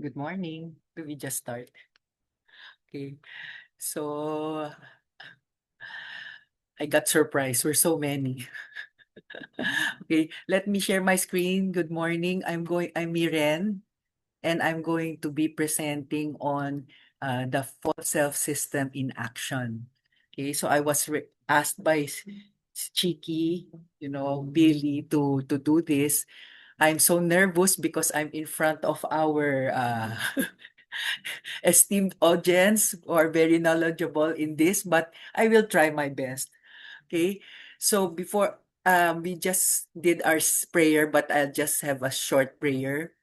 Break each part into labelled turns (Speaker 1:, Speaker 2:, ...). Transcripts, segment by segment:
Speaker 1: Good morning. Do we just start? Okay. So I got surprised. We're so many. Okay, let me share my screen. Good morning. I'm Miren, and I'm going to be presenting on the full self system in action. Okay, so I was asked by Chiki, Billy to do this. I'm so nervous because I'm in front of our esteemed audience who are very knowledgeable in this, but I will try my best. Okay. So before we just did our prayer, but I'll just have a short prayer.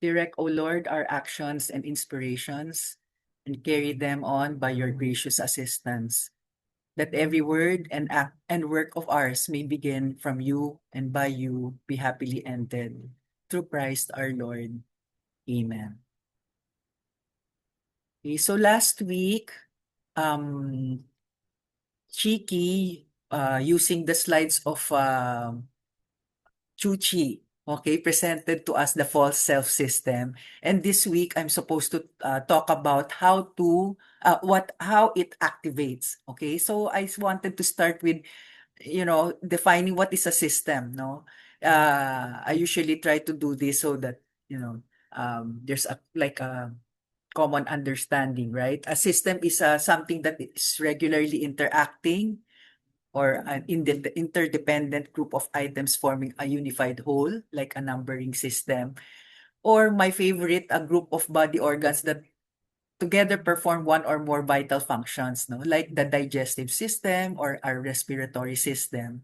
Speaker 1: Direct, O Lord, our actions and inspirations, and carry them on by your gracious assistance. That every word and act and work of ours may begin from you and by you be happily ended. Through Christ our Lord. Amen. Okay, so last week, um, Chiki, using the slides of Chuchi, okay, presented to us the false self system. And this week, I'm supposed to talk about how it activates. Okay, so I wanted to start with, defining what is a system, no? I usually try to do this so that, there's a common understanding, right? A system is something that is regularly interacting or an interdependent group of items forming a unified whole, like a numbering system. Or my favorite, a group of body organs that together perform one or more vital functions, no? Like the digestive system or our respiratory system.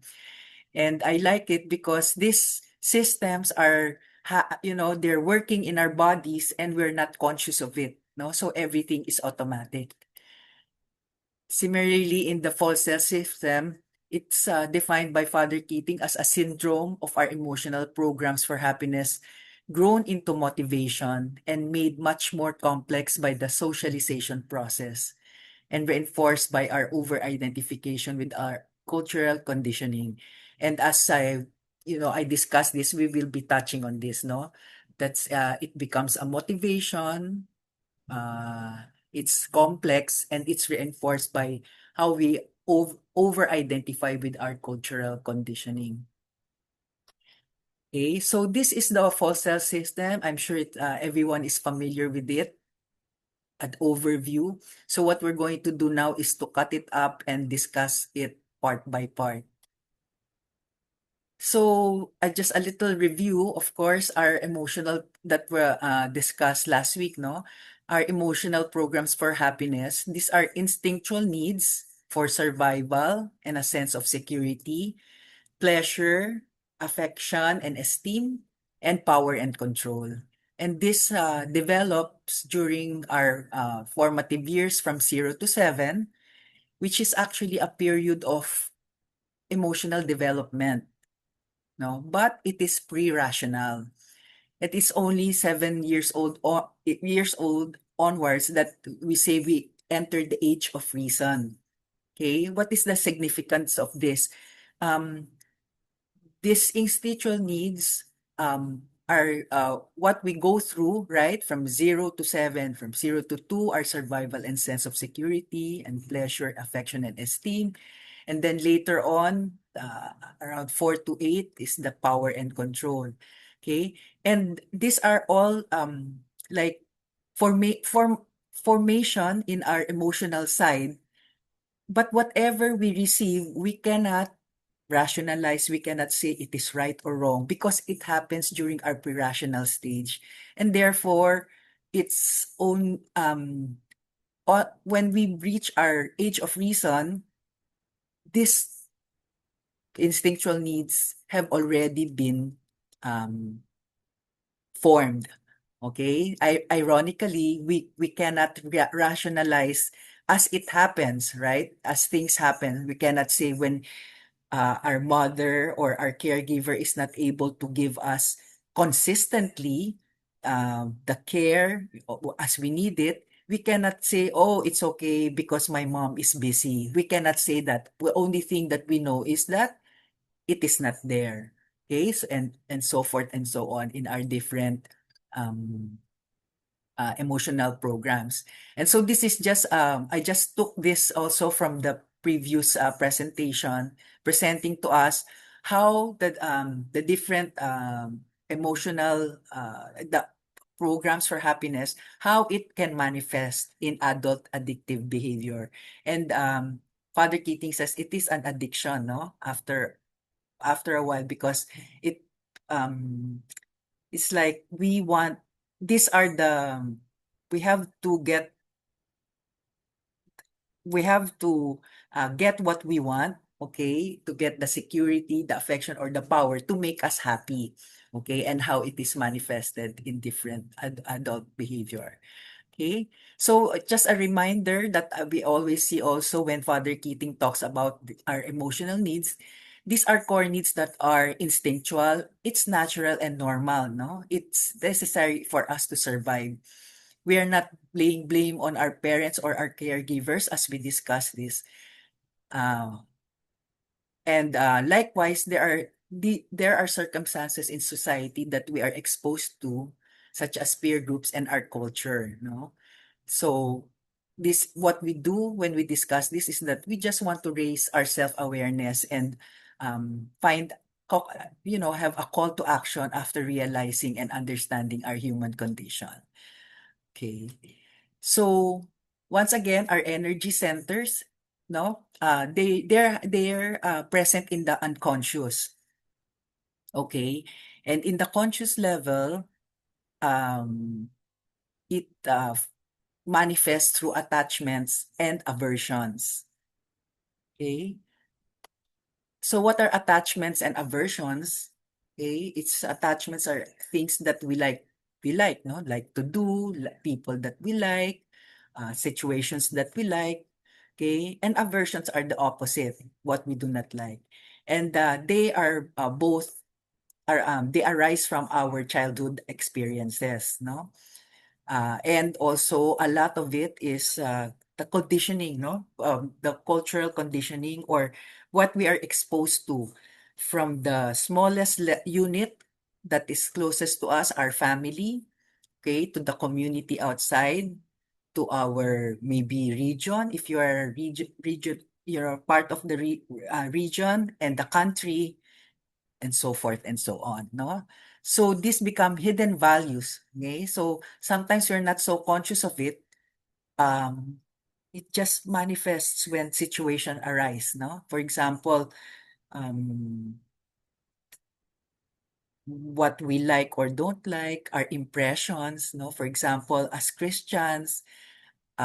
Speaker 1: And I like it because these systems they're working in our bodies and we're not conscious of it, no? So everything is automatic. Similarly, in the false self system, it's defined by Father Keating as a syndrome of our emotional programs for happiness grown into motivation and made much more complex by the socialization process and reinforced by our over-identification with our cultural conditioning. And as I discuss this, we will be touching on this, no? It becomes a motivation, it's complex, and it's reinforced by how we over-identify with our cultural conditioning. Okay, so this is the fossil system. I'm sure everyone is familiar with it at overview. So what we're going to do now is to cut it up and discuss it part by part. So just a little review, of course, our emotional that were discussed last week, no? Our emotional programs for happiness. These are instinctual needs for survival and a sense of security, pleasure, affection and esteem, and power and control. And this develops during our formative years from 0 to 7, which is actually a period of emotional development, no? But it is pre-rational. It is only 7 years old or 8 years old onwards that we say we enter the age of reason. Okay, what is the significance of this? Um, these instinctual needs are what we go through, right? From 0 to 7, from 0 to 2, our survival and sense of security and pleasure, affection, and esteem. And then later on, around 4 to 8 is the power and control. Okay. And these are all like formation in our emotional side. But whatever we receive, we cannot rationalize, we cannot say it is right or wrong because it happens during our pre-rational stage. And therefore, its own when we reach our age of reason, these instinctual needs have already been um, formed. Okay? Ironically, we cannot rationalize as it happens, right? As things happen, we cannot say when our mother or our caregiver is not able to give us consistently the care as we need it, we cannot say, oh, it's okay because my mom is busy. We cannot say that. The only thing that we know is that it is not there. Okay, so, and so forth and so on in our different um, emotional programs. And so this is just, I just took this also from the previous presentation, presenting to us how the different emotional, the programs for happiness, how it can manifest in adult addictive behavior. And Father Keating says it is an addiction, no? After a while, because it um it's like these are the we have to get we have to get what we want, okay, to get the security, the affection, or the power to make us happy, okay, and how it is manifested in different adult behavior. Okay, so just a reminder that we always see also when Father Keating talks about our emotional needs, these are core needs that are instinctual, it's natural and normal, no? It's necessary for us to survive. We are not laying blame on our parents or our caregivers as we discuss this. Uh, and Likewise, there are circumstances in society that we are exposed to, such as peer groups and our culture, no? So this what we do when we discuss this is that we just want to raise our self-awareness and find have a call to action after realizing and understanding our human condition. Okay. So once again, our energy centers, no, they're present in the unconscious. Okay, and in the conscious level, um, it manifests through attachments and aversions. Okay, so what are attachments and aversions? Okay, it's attachments are things that we like, no, like to do, people that we like, situations that we like. Okay, and aversions are the opposite, what we do not like, and they are both are they arise from our childhood experiences, no. And also a lot of it is the conditioning, no? The cultural conditioning or what we are exposed to from the smallest unit that is closest to us, our family, okay, to the community outside, to our maybe region, if you are region, you're a part of the region and the country, and so forth and so on, no? So these become hidden values, okay? So sometimes we're not so conscious of it. Um, it just manifests when situation arise, no? For example, um, what we like or don't like, our impressions, no? For example, as Christians,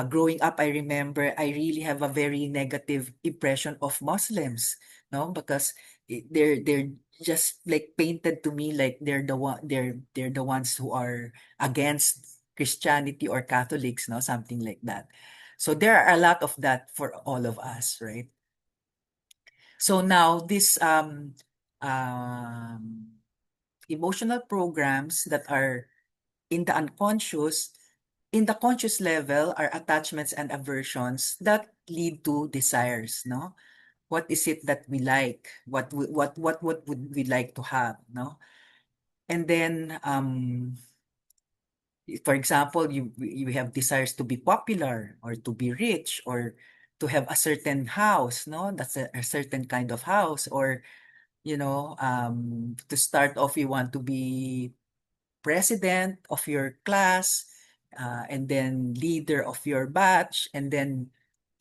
Speaker 1: growing up, I remember I really have a very negative impression of Muslims, no, because they're just like painted to me like they're the ones who are against Christianity or Catholics, no, something like that. So there are a lot of that for all of us, right? So now this emotional programs that are in the unconscious, in the conscious level are attachments and aversions that lead to desires, no? What is it that we like? What would we like to have, no? And then for example, you have desires to be popular or to be rich or to have a certain house, no? That's a certain kind of house, or to start off you want to be president of your class, and then leader of your batch, and then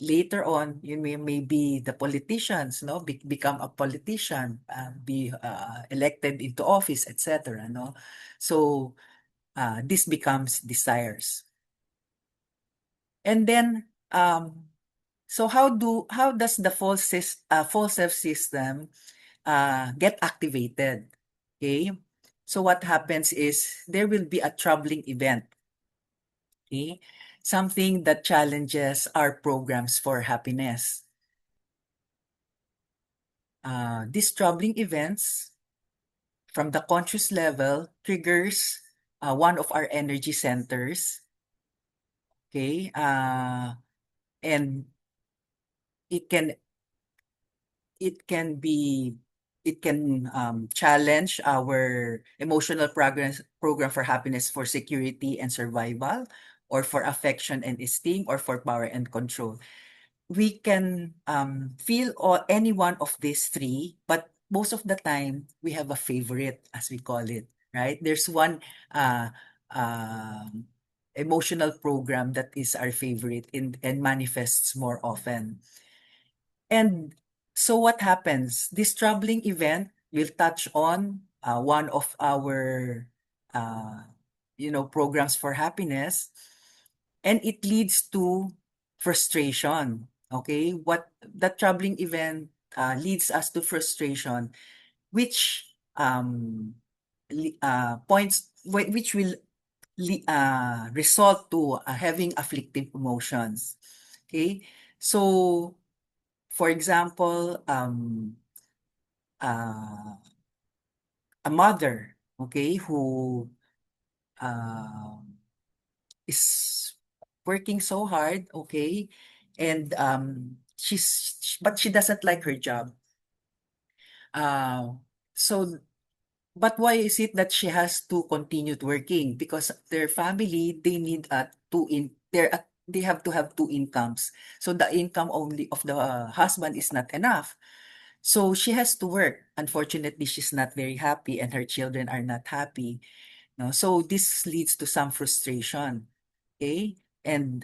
Speaker 1: later on you may be the politicians, no, become a politician, be elected into office, etc., no. So this becomes desires. And then so how does the false self system get activated? Okay, so what happens is there will be a troubling event. Okay, something that challenges our programs for happiness. These troubling events from the conscious level triggers one of our energy centers. Okay, and it can it can be it can challenge our emotional progress program for happiness, for security and survival, or for affection and esteem, or for power and control. We can feel all, any one of these three, but most of the time we have a favorite, as we call it, right? There's one uh, um emotional program that is our favorite and manifests more often. And so what happens? This troubling event will touch on one of our, uh, programs for happiness, and it leads to frustration. Okay, what the troubling event leads us to frustration, which which will result to having afflictive emotions. Okay, so for example, uh, a mother, okay, who um, is working so hard, okay, and but she doesn't like her job. Uh, so, but why is it that she has to continue working? Because their family, they need they have to have two incomes. So the income only of the husband is not enough. So she has to work. Unfortunately, she's not very happy and her children are not happy. No? So this leads to some frustration. Okay? And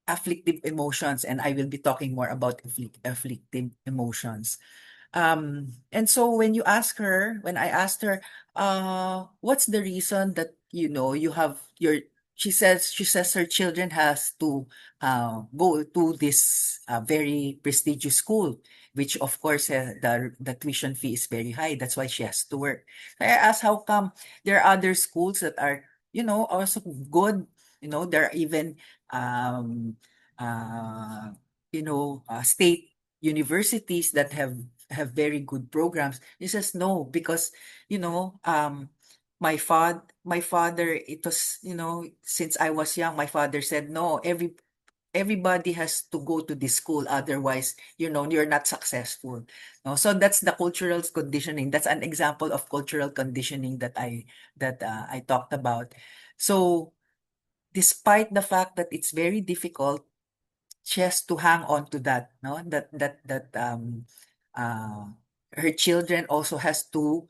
Speaker 1: afflictive emotions, and I will be talking more about afflictive emotions. And so when I asked her, what's the reason that you have your she says her children has to go to this very prestigious school, which of course the tuition fee is very high. That's why she has to work. I asked how come there are other schools that are also good. There are even um, uh, state universities that have very good programs. He says no, because my father, it was, since I was young, my father said no, everybody has to go to this school, otherwise you're not successful. No, so that's the cultural conditioning. That's an example of cultural conditioning that I talked about. So despite the fact that it's very difficult, she has to hang on to that, no? That uh her children also has to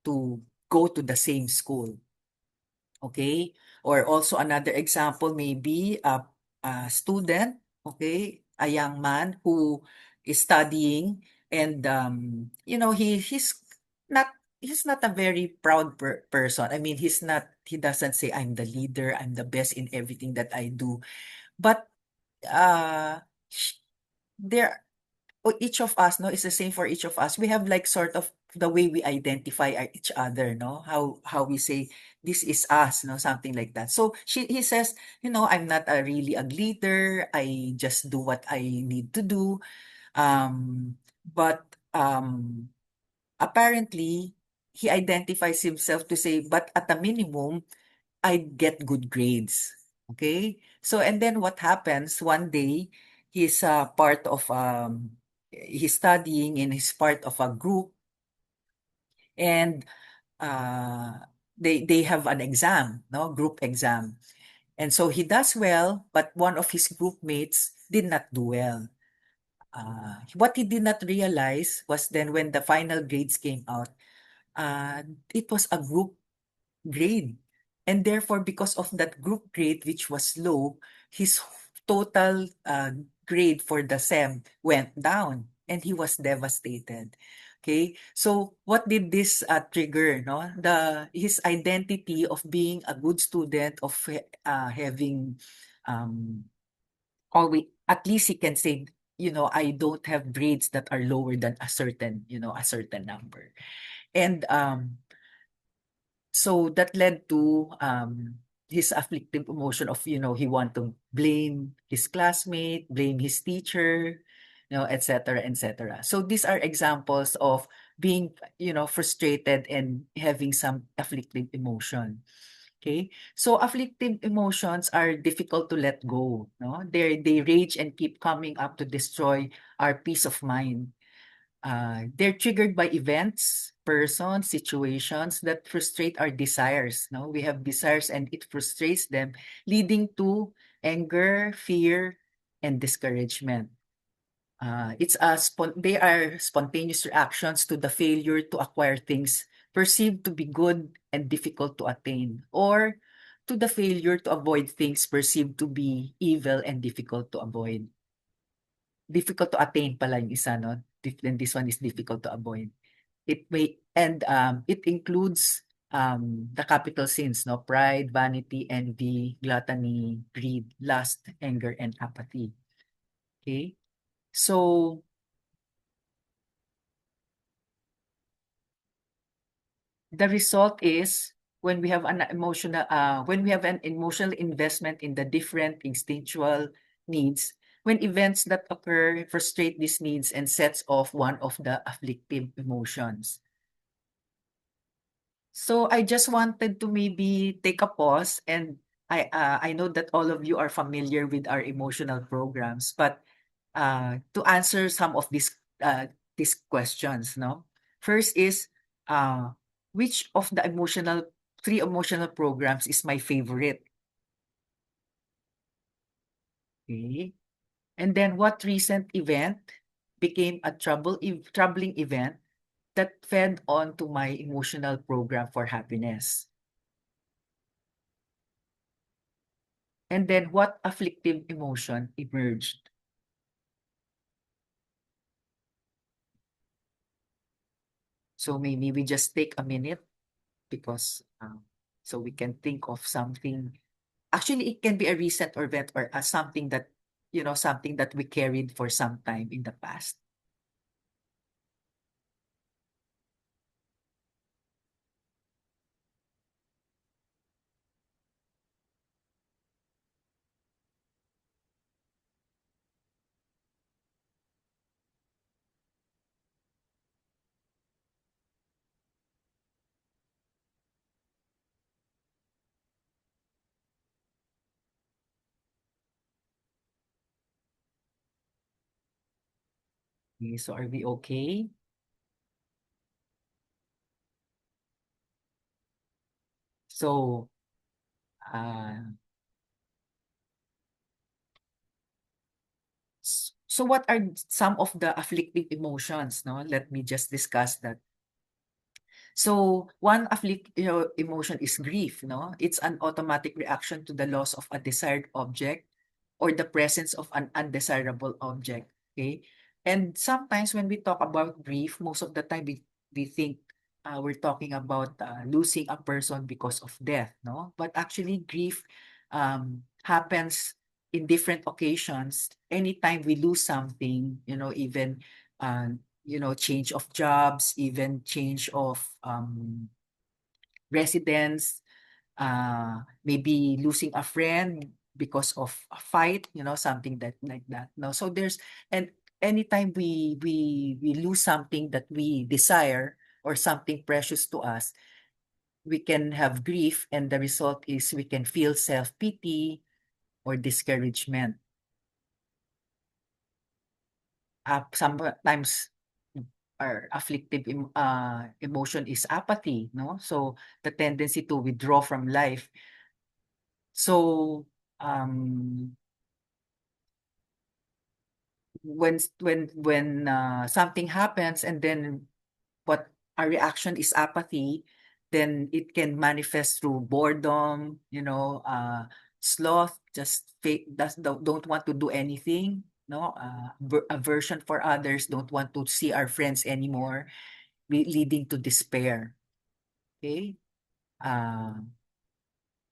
Speaker 1: go to the same school. Okay? Or also another example may be a student, okay, a young man who is studying, and not he's not a very proud person. I mean, he doesn't say I'm the leader, I'm the best in everything that I do. But uh sh- there each of us, no, is the same for each of us. We have like sort of the way we identify each other, no, how we say this is us, no, something like that. So he says, I'm not really a leader, I just do what I need to do. But apparently he identifies himself to say, but at a minimum I get good grades. Okay? So and then what happens one day, he's part of he's studying and he's part of a group, and uh they have an exam, no, group exam. And so he does well, but one of his group mates did not do well. What he did not realize was then when the final grades came out, uh it was a group grade. And therefore, because of that group grade, which was low, his total grade for the SEM went down and he was devastated. Okay, so what did this trigger? No, his identity of being a good student, of having um, always, at least he can say, I don't have grades that are lower than a certain number. And so that led to his afflictive emotion of, he want to blame his classmate, blame his teacher, et cetera, et cetera. So these are examples of being, frustrated and having some afflictive emotion. Okay? So afflictive emotions are difficult to let go, no? They rage and keep coming up to destroy our peace of mind. They're triggered by events, persons, situations that frustrate our desires, no? We have desires and it frustrates them, leading to anger, fear, and discouragement. They are spontaneous reactions to the failure to acquire things perceived to be good and difficult to attain, or to the failure to avoid things perceived to be evil and difficult to avoid. Difficult to attain pala yung isa, no? Then this one is difficult to avoid. It includes the capital sins, no? Pride, vanity, envy, gluttony, greed, lust, anger, and apathy. Okay? So the result is when we have an emotional investment in the different instinctual needs, when events that occur frustrate these needs and sets off one of the afflictive emotions. So I just wanted to maybe take a pause, and I know that all of you are familiar with our emotional programs, but to answer some of these questions, no? First is uh, which of the three emotional programs is my favorite? Okay. And then what recent event became a troubling event that fed on to my emotional program for happiness? And then what afflictive emotion emerged? So maybe we just take a minute because so we can think of something. Actually, it can be a recent event or something that, something that we carried for some time in the past. Okay, so are we okay? So, uh, so what are some of the afflictive emotions? No, let me just discuss that. So one emotion is grief, no? It's an automatic reaction to the loss of a desired object or the presence of an undesirable object. Okay. And sometimes when we talk about grief, most of the time we think we're talking about losing a person because of death, no? But actually grief happens in different occasions. Anytime we lose something, even change of jobs, even change of residence, maybe losing a friend because of a fight, something that like that. No, so and anytime we lose something that we desire or something precious to us, we can have grief, and the result is we can feel self-pity or discouragement. Sometimes our emotion is apathy, no? So the tendency to withdraw from life. So um, when something happens and then what our reaction is apathy, then it can manifest through boredom, sloth, just don't want to do anything, no, aversion for others, don't want to see our friends anymore, leading to despair. Okay. Uh,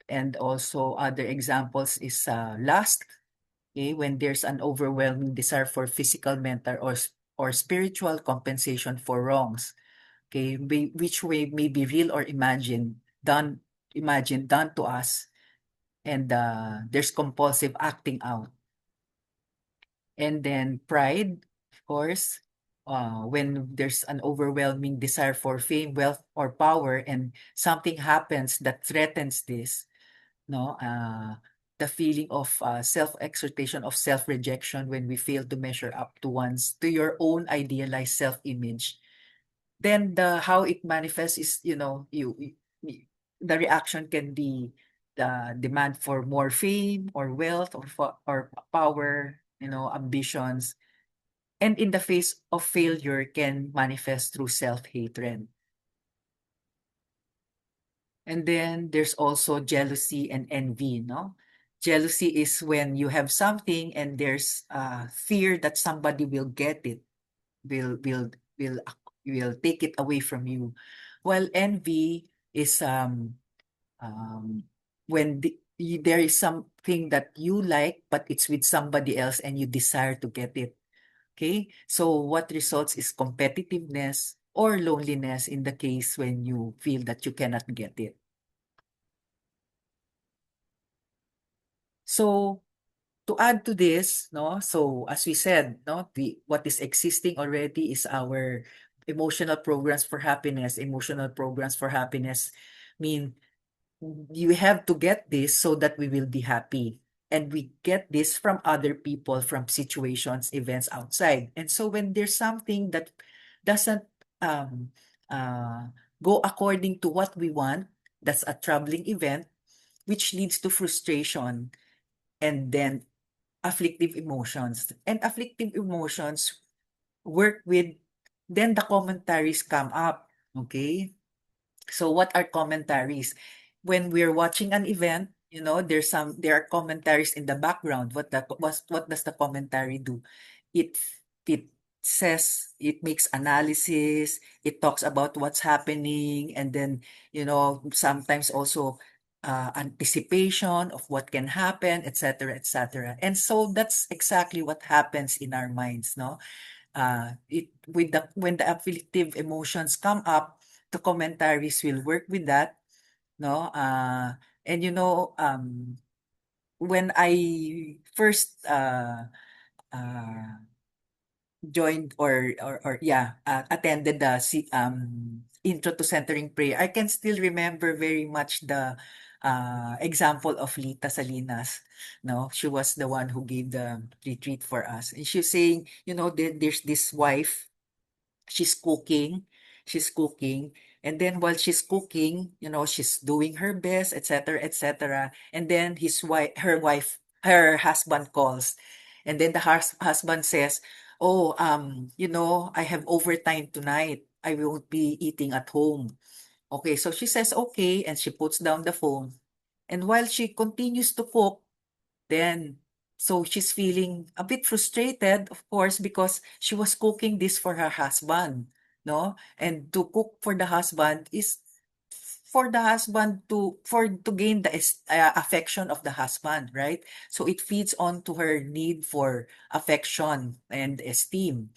Speaker 1: and also other examples is lust. Okay, when there's an overwhelming desire for physical, mental, or spiritual compensation for wrongs. Okay, which way may be real or imagined done to us, and there's compulsive acting out. And then pride, of course, when there's an overwhelming desire for fame, wealth, or power, and something happens that threatens this, no? The feeling of self-exhortation, of self-rejection when we fail to measure up to your own idealized self-image. Then the how it manifests is, the reaction can be the demand for more fame or wealth or power, ambitions. And in the face of failure can manifest through self-hatred. And then there's also jealousy and envy, no? Jealousy is when you have something and there's fear that somebody will get it, will will will will take it away from you. While envy is when there is something that you like but it's with somebody else and you desire to get it. Okay? So what results is competitiveness or loneliness in the case when you feel that you cannot get it. So to add to this, no, so as we said, no, the what is existing already is our emotional programs for happiness. Emotional programs for happiness mean you have to get this so that we will be happy. And we get this from other people, from situations, events outside. And so when there's something that doesn't um, uh, go according to what we want, that's a troubling event, which leads to frustration and then afflictive emotions. And afflictive emotions work with, then the commentaries come up. Okay? So what are commentaries? When we're watching an event, there are commentaries in the background. What does the commentary do? It it says, it makes analysis, it talks about what's happening, and then sometimes also anticipation of what can happen, etc., etc. And so that's exactly what happens in our minds, no? It with the when the afflictive emotions come up, the commentaries will work with that, no? And when I first uh, joined or yeah, attended the intro to centering prayer, I can still remember very much the example of Lita Salinas. No, she was the one who gave the retreat for us, and she was saying, there's this wife. She's cooking, she's cooking, and then while she's cooking, she's doing her best, etc., etc. And then her husband calls, and then the husband says, "Oh, I have overtime tonight. I won't be eating at home." Okay, so she says, "Okay," and she puts down the phone. And while she continues to cook, then, so she's feeling a bit frustrated, of course, because she was cooking this for her husband, no? And to cook for the husband is for the husband to gain the affection of the husband, right? So it feeds on to her need for affection and esteem.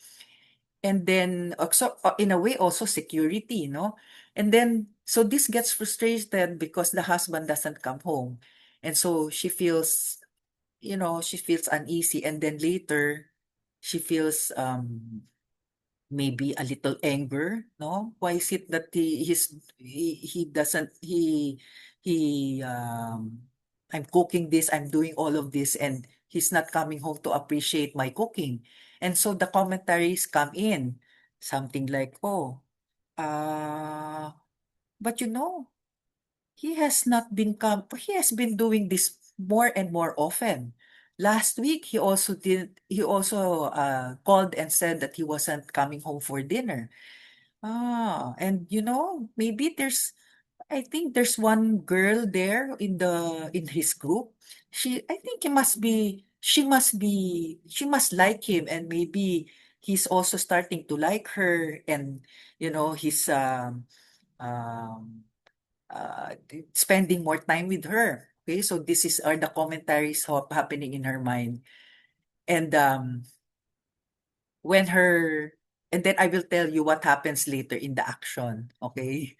Speaker 1: And then also, in a way, also security, no? And then, so this gets frustrated because the husband doesn't come home. And so she feels uneasy, and then later she feels maybe a little anger, no? Why is it that he doesn't he I'm cooking this, I'm doing all of this, and he's not coming home to appreciate my cooking. And so the commentaries come in, something like, "Oh, uh but he has been doing this more and more often. Last week, he also called and said that he wasn't coming home for dinner. And maybe I think there's one girl there in his group. I think she must like him, and maybe he's also starting to like her, and he's spending more time with her. Okay, so this is are the commentaries happening in her mind. And when her and then I will tell you what happens later in the action. Okay.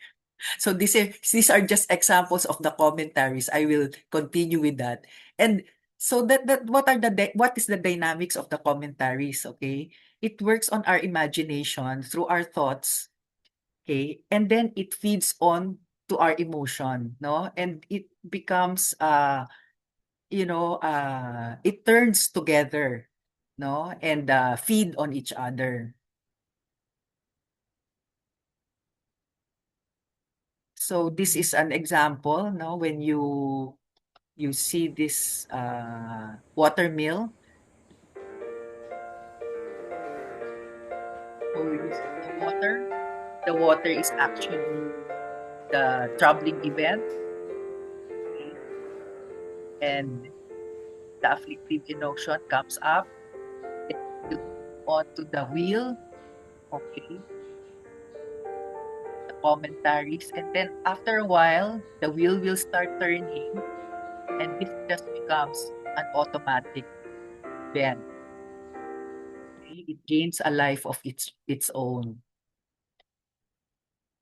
Speaker 1: So these are just examples of the commentaries. I will continue with that. And so that what is the dynamics of the commentaries, okay? It works on our imagination through our thoughts, okay? And then it feeds on to our emotion, no? And it becomes, it turns together, no? And feed on each other. So this is an example, no? When you see this watermill, so you see the water is actually the troubling event, okay? And the afflictive emotion comes up, it will on to the wheel, okay, the commentaries, and then after a while, the wheel will start turning, and this just becomes an automatic event. Okay? It gains a life of its own.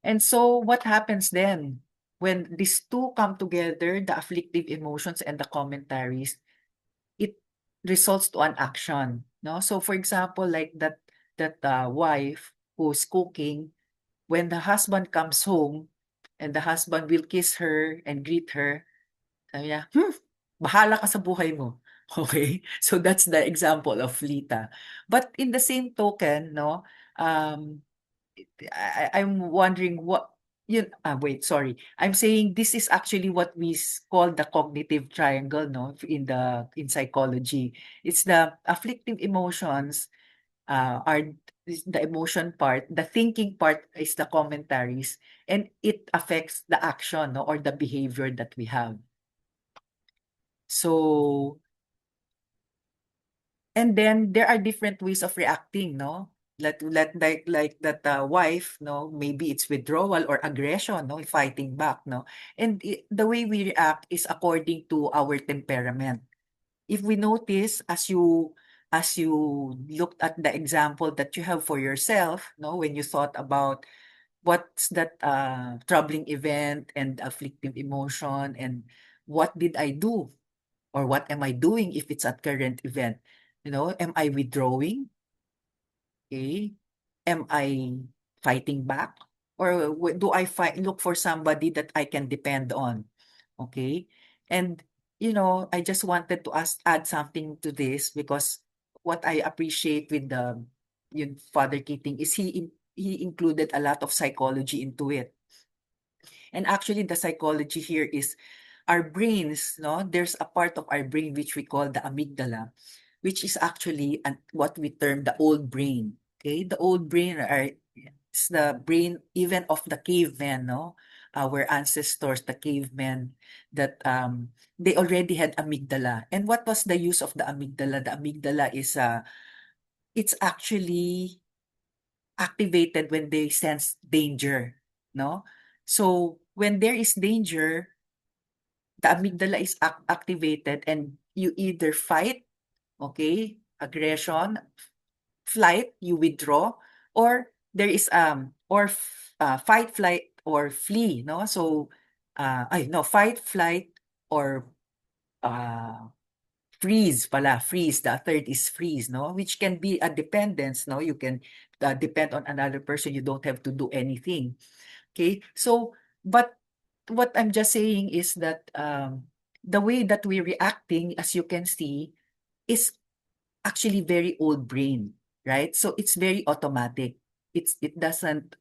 Speaker 1: And so what happens then? When these two come together, the afflictive emotions and the commentaries, it results to an action. No? So for example, like that wife who's cooking, when the husband comes home and the husband will kiss her and greet her, sabi niya, bahala ka sa buhay mo. Okay? So that's the example of Lita. But in the same token, no, um, I'm wondering what wait, sorry. I'm saying this is actually what we call the cognitive triangle, no, in psychology. It's the afflictive emotions are is the emotion part, the thinking part is the commentaries, and it affects the action, no, or the behavior that we have. So, and then there are different ways of reacting, no? Like that wife, no, maybe it's withdrawal or aggression, no, fighting back, no. And the way we react is according to our temperament. If we notice as you looked at the example that you have for yourself, no, when you thought about what's that troubling event and afflictive emotion and what did I do or what am I doing if it's a current event? Am I withdrawing? Okay. Am I fighting back? Or do I look for somebody that I can depend on? Okay. And, I just wanted to add something to this because what I appreciate with Father Keating is he included a lot of psychology into it. And actually, the psychology here is our brains, no? There's a part of our brain which we call the amygdala, which is actually what we term the old brain. Okay, the old brain is the brain even of the cavemen, no? Our ancestors, the cavemen, that they already had amygdala. And what was the use of the amygdala? The amygdala is it's actually activated when they sense danger, no? So when there is danger, the amygdala is activated and you either fight, okay, aggression, flight, you withdraw, or there is fight, flight, or flee, no? So ay no, fight, flight, or uh freeze pala, freeze. The third is freeze, no? Which can be a dependence, no? You can depend on another person. You don't have to do anything. Okay? So, but what I'm just saying is that the way that we're reacting, as you can see, is actually very old brain, right? So it's very automatic. It doesn't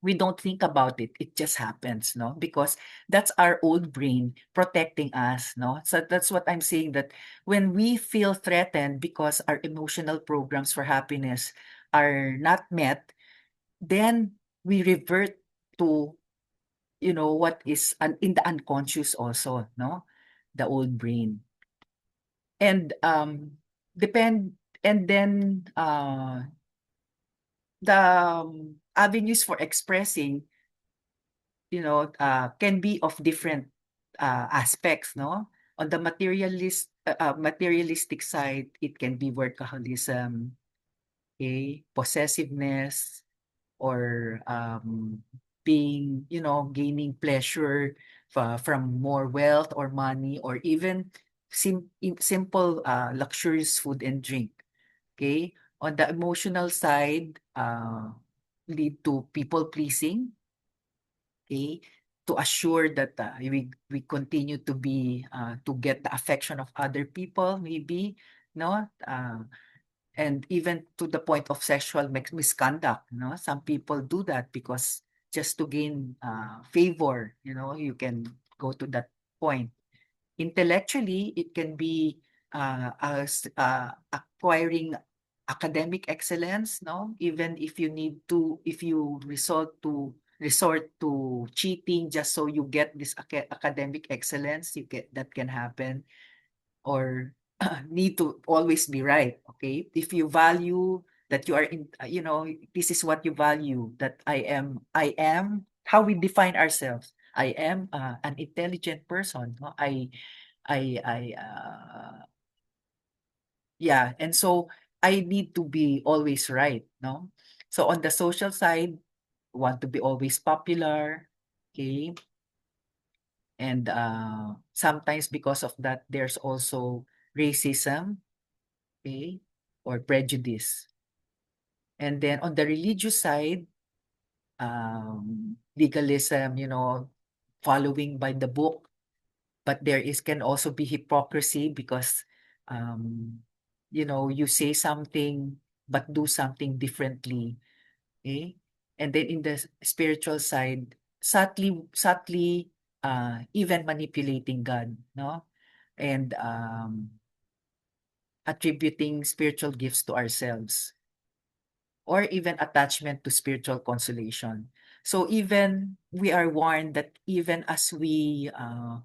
Speaker 1: we don't think about it. It just happens, no? Because that's our old brain protecting us, no? So that's what I'm saying, that when we feel threatened because our emotional programs for happiness are not met, then we revert to, what is in the unconscious also, no? The old brain. And depend and then the avenues for expressing can be of different aspects, no? On the materialistic side, it can be workaholism, okay, possessiveness, or gaining pleasure from more wealth or money, or even simple luxurious food and drink. Okay, on the emotional side, lead to people pleasing, okay, to assure that we continue to be to get the affection of other people, maybe, no, and even to the point of sexual misconduct. No, some people do that because just to gain favor. You can go to that point. Intellectually, it can be as acquiring academic excellence, no? Even if you need to, if you resort to cheating just so you get this academic excellence, you get that can happen. Or need to always be right, okay? If you value that you are in, this is what you value, that I am how we define ourselves. I am an intelligent person, no? Yeah, and so I need to be always right, no? So on the social side, want to be always popular, okay? And sometimes because of that, there's also racism, okay, or prejudice. And then on the religious side, legalism, following by the book, but there is can also be hypocrisy because um, you say something but do something differently. Okay. And then in the spiritual side, subtly even manipulating God, no? And attributing spiritual gifts to ourselves, or even attachment to spiritual consolation. So even we are warned that even as we um,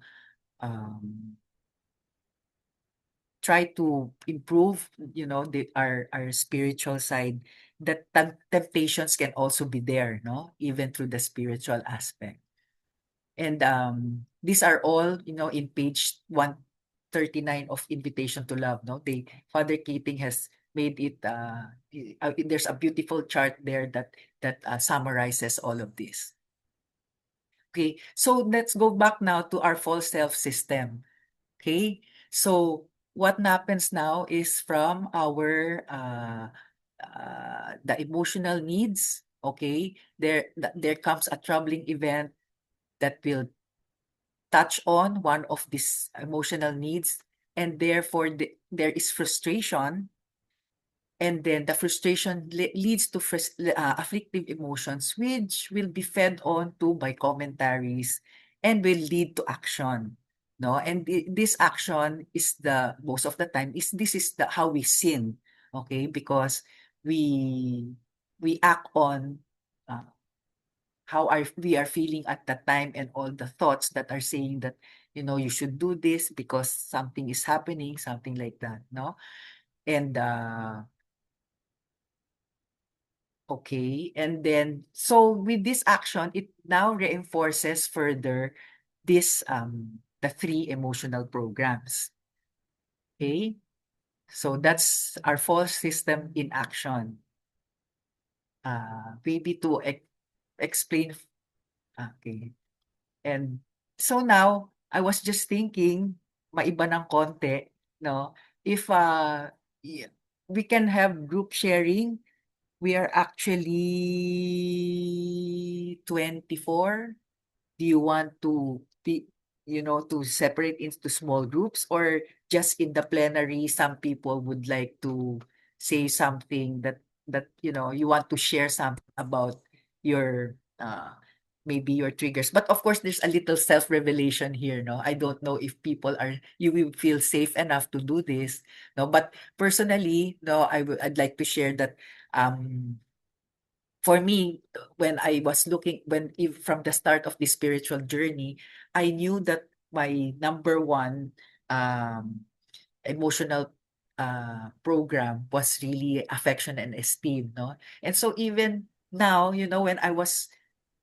Speaker 1: try to improve, our spiritual side, that temptations can also be there, no? Even through the spiritual aspect. And these are all, in page 139 of Invitation to Love, no? Father Keating has made it, there's a beautiful chart there that summarizes all of this. Okay, so let's go back now to our false self system. Okay, so what happens now is from our the emotional needs. Okay, there comes a troubling event that will touch on one of these emotional needs, and therefore there is frustration, and then the frustration leads to afflictive emotions, which will be fed on to by commentaries and will lead to action, no? And this action is the most of the time is this is the how we sin, okay? Because we we act on uh, how we are feeling at that time, and all the thoughts that are saying that, you should do this because something is happening, something like that, no? And okay, and then so with this action, it now reinforces further this the three emotional programs. Okay, so that's our false system in action. Maybe to explain. Okay. And so now, I was just thinking, maiba ng konti, no? If y- we can have group sharing, we are actually 24. Do you want to be, to separate into small groups, or just in the plenary, some people would like to say something that you want to share something about your maybe your triggers. But of course, there's a little self-revelation here, no? I don't know if people are you will feel safe enough to do this, no? But personally, no, I'd like to share that um for me, when I was looking, from the start of the spiritual journey, I knew that my number one um, emotional program was really affection and esteem, no? And so even now, when I was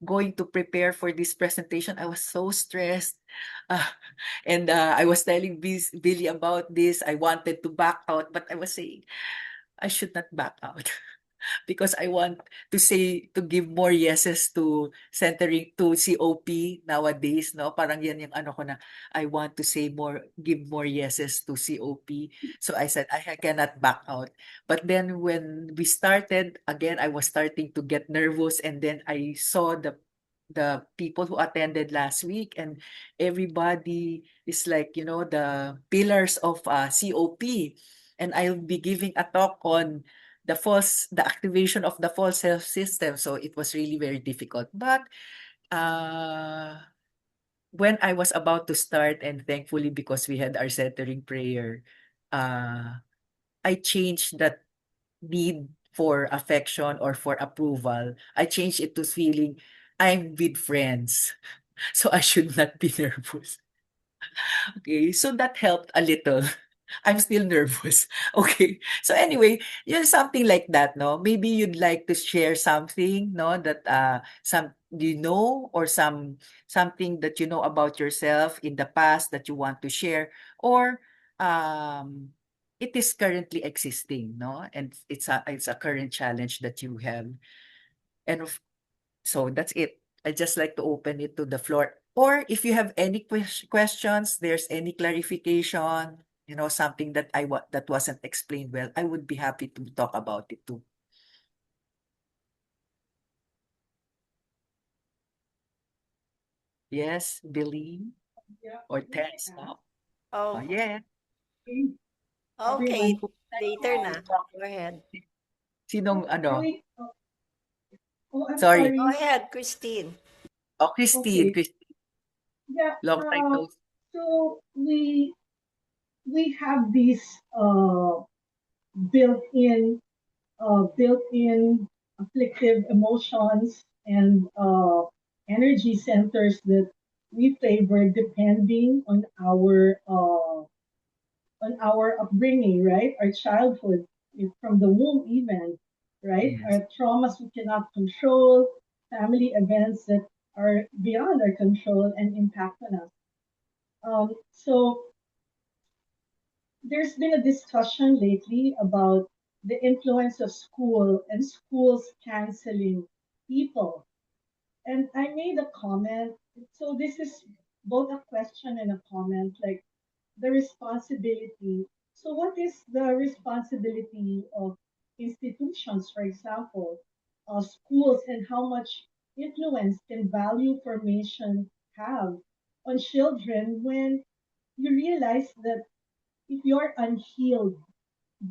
Speaker 1: going to prepare for this presentation, I was so stressed. Uh, and I was telling Billy about this. I wanted to back out, but I was saying, I should not back out. Because I want to give more yeses to centering to COP nowadays, no? Parang yan yung ano ko na, I want to give more yeses to COP. So I said, I cannot back out. But then when we started, again, I was starting to get nervous, and then I saw the people who attended last week, and everybody is like, the pillars of COP. And I'll be giving a talk on the activation of the false self system. So it was really very difficult. But uh, when I was about to start, and thankfully because we had our centering prayer, uh, I changed that need for affection or for approval. I changed it to feeling I'm with friends. So I should not be nervous. Okay, so that helped a little. I'm still nervous. Okay. So anyway, something like that, no? Maybe you'd like to share something, no, that or something that you know about yourself in the past that you want to share, or um it is currently existing, no? And it's a current challenge that you have. And so that's it. I just like to open it to the floor. Or if you have any questions, there's any clarification, something that that wasn't explained well, I would be happy to talk about it too. Yes, Billy
Speaker 2: Yeah,
Speaker 1: or
Speaker 2: may I
Speaker 1: Tess,
Speaker 2: ask?
Speaker 1: no? Oh,
Speaker 3: Oh,
Speaker 1: yeah.
Speaker 2: Hey,
Speaker 3: okay.
Speaker 2: everyone.
Speaker 3: Later na. Go ahead.
Speaker 1: Sinong ano?
Speaker 2: Wait. I'm
Speaker 1: Sorry.
Speaker 3: Go
Speaker 2: sorry.
Speaker 3: ahead, Christine.
Speaker 1: Oh, Christine.
Speaker 2: Okay.
Speaker 1: Christine,
Speaker 2: Yeah.
Speaker 1: long time no.
Speaker 2: So we have these built-in built-in afflictive emotions and energy centers that we favor depending on our upbringing, right? Our childhood, from the womb even, right?
Speaker 1: Yes.
Speaker 2: Our traumas we cannot control, family events that are beyond our control and impact on us. So there's been a discussion lately about the influence of school and schools canceling people. And I made a comment. So this is both a question and a comment, like the responsibility. So, what is the responsibility of institutions, for example, schools, and how much influence can value formation have on children when you realize that if you're unhealed,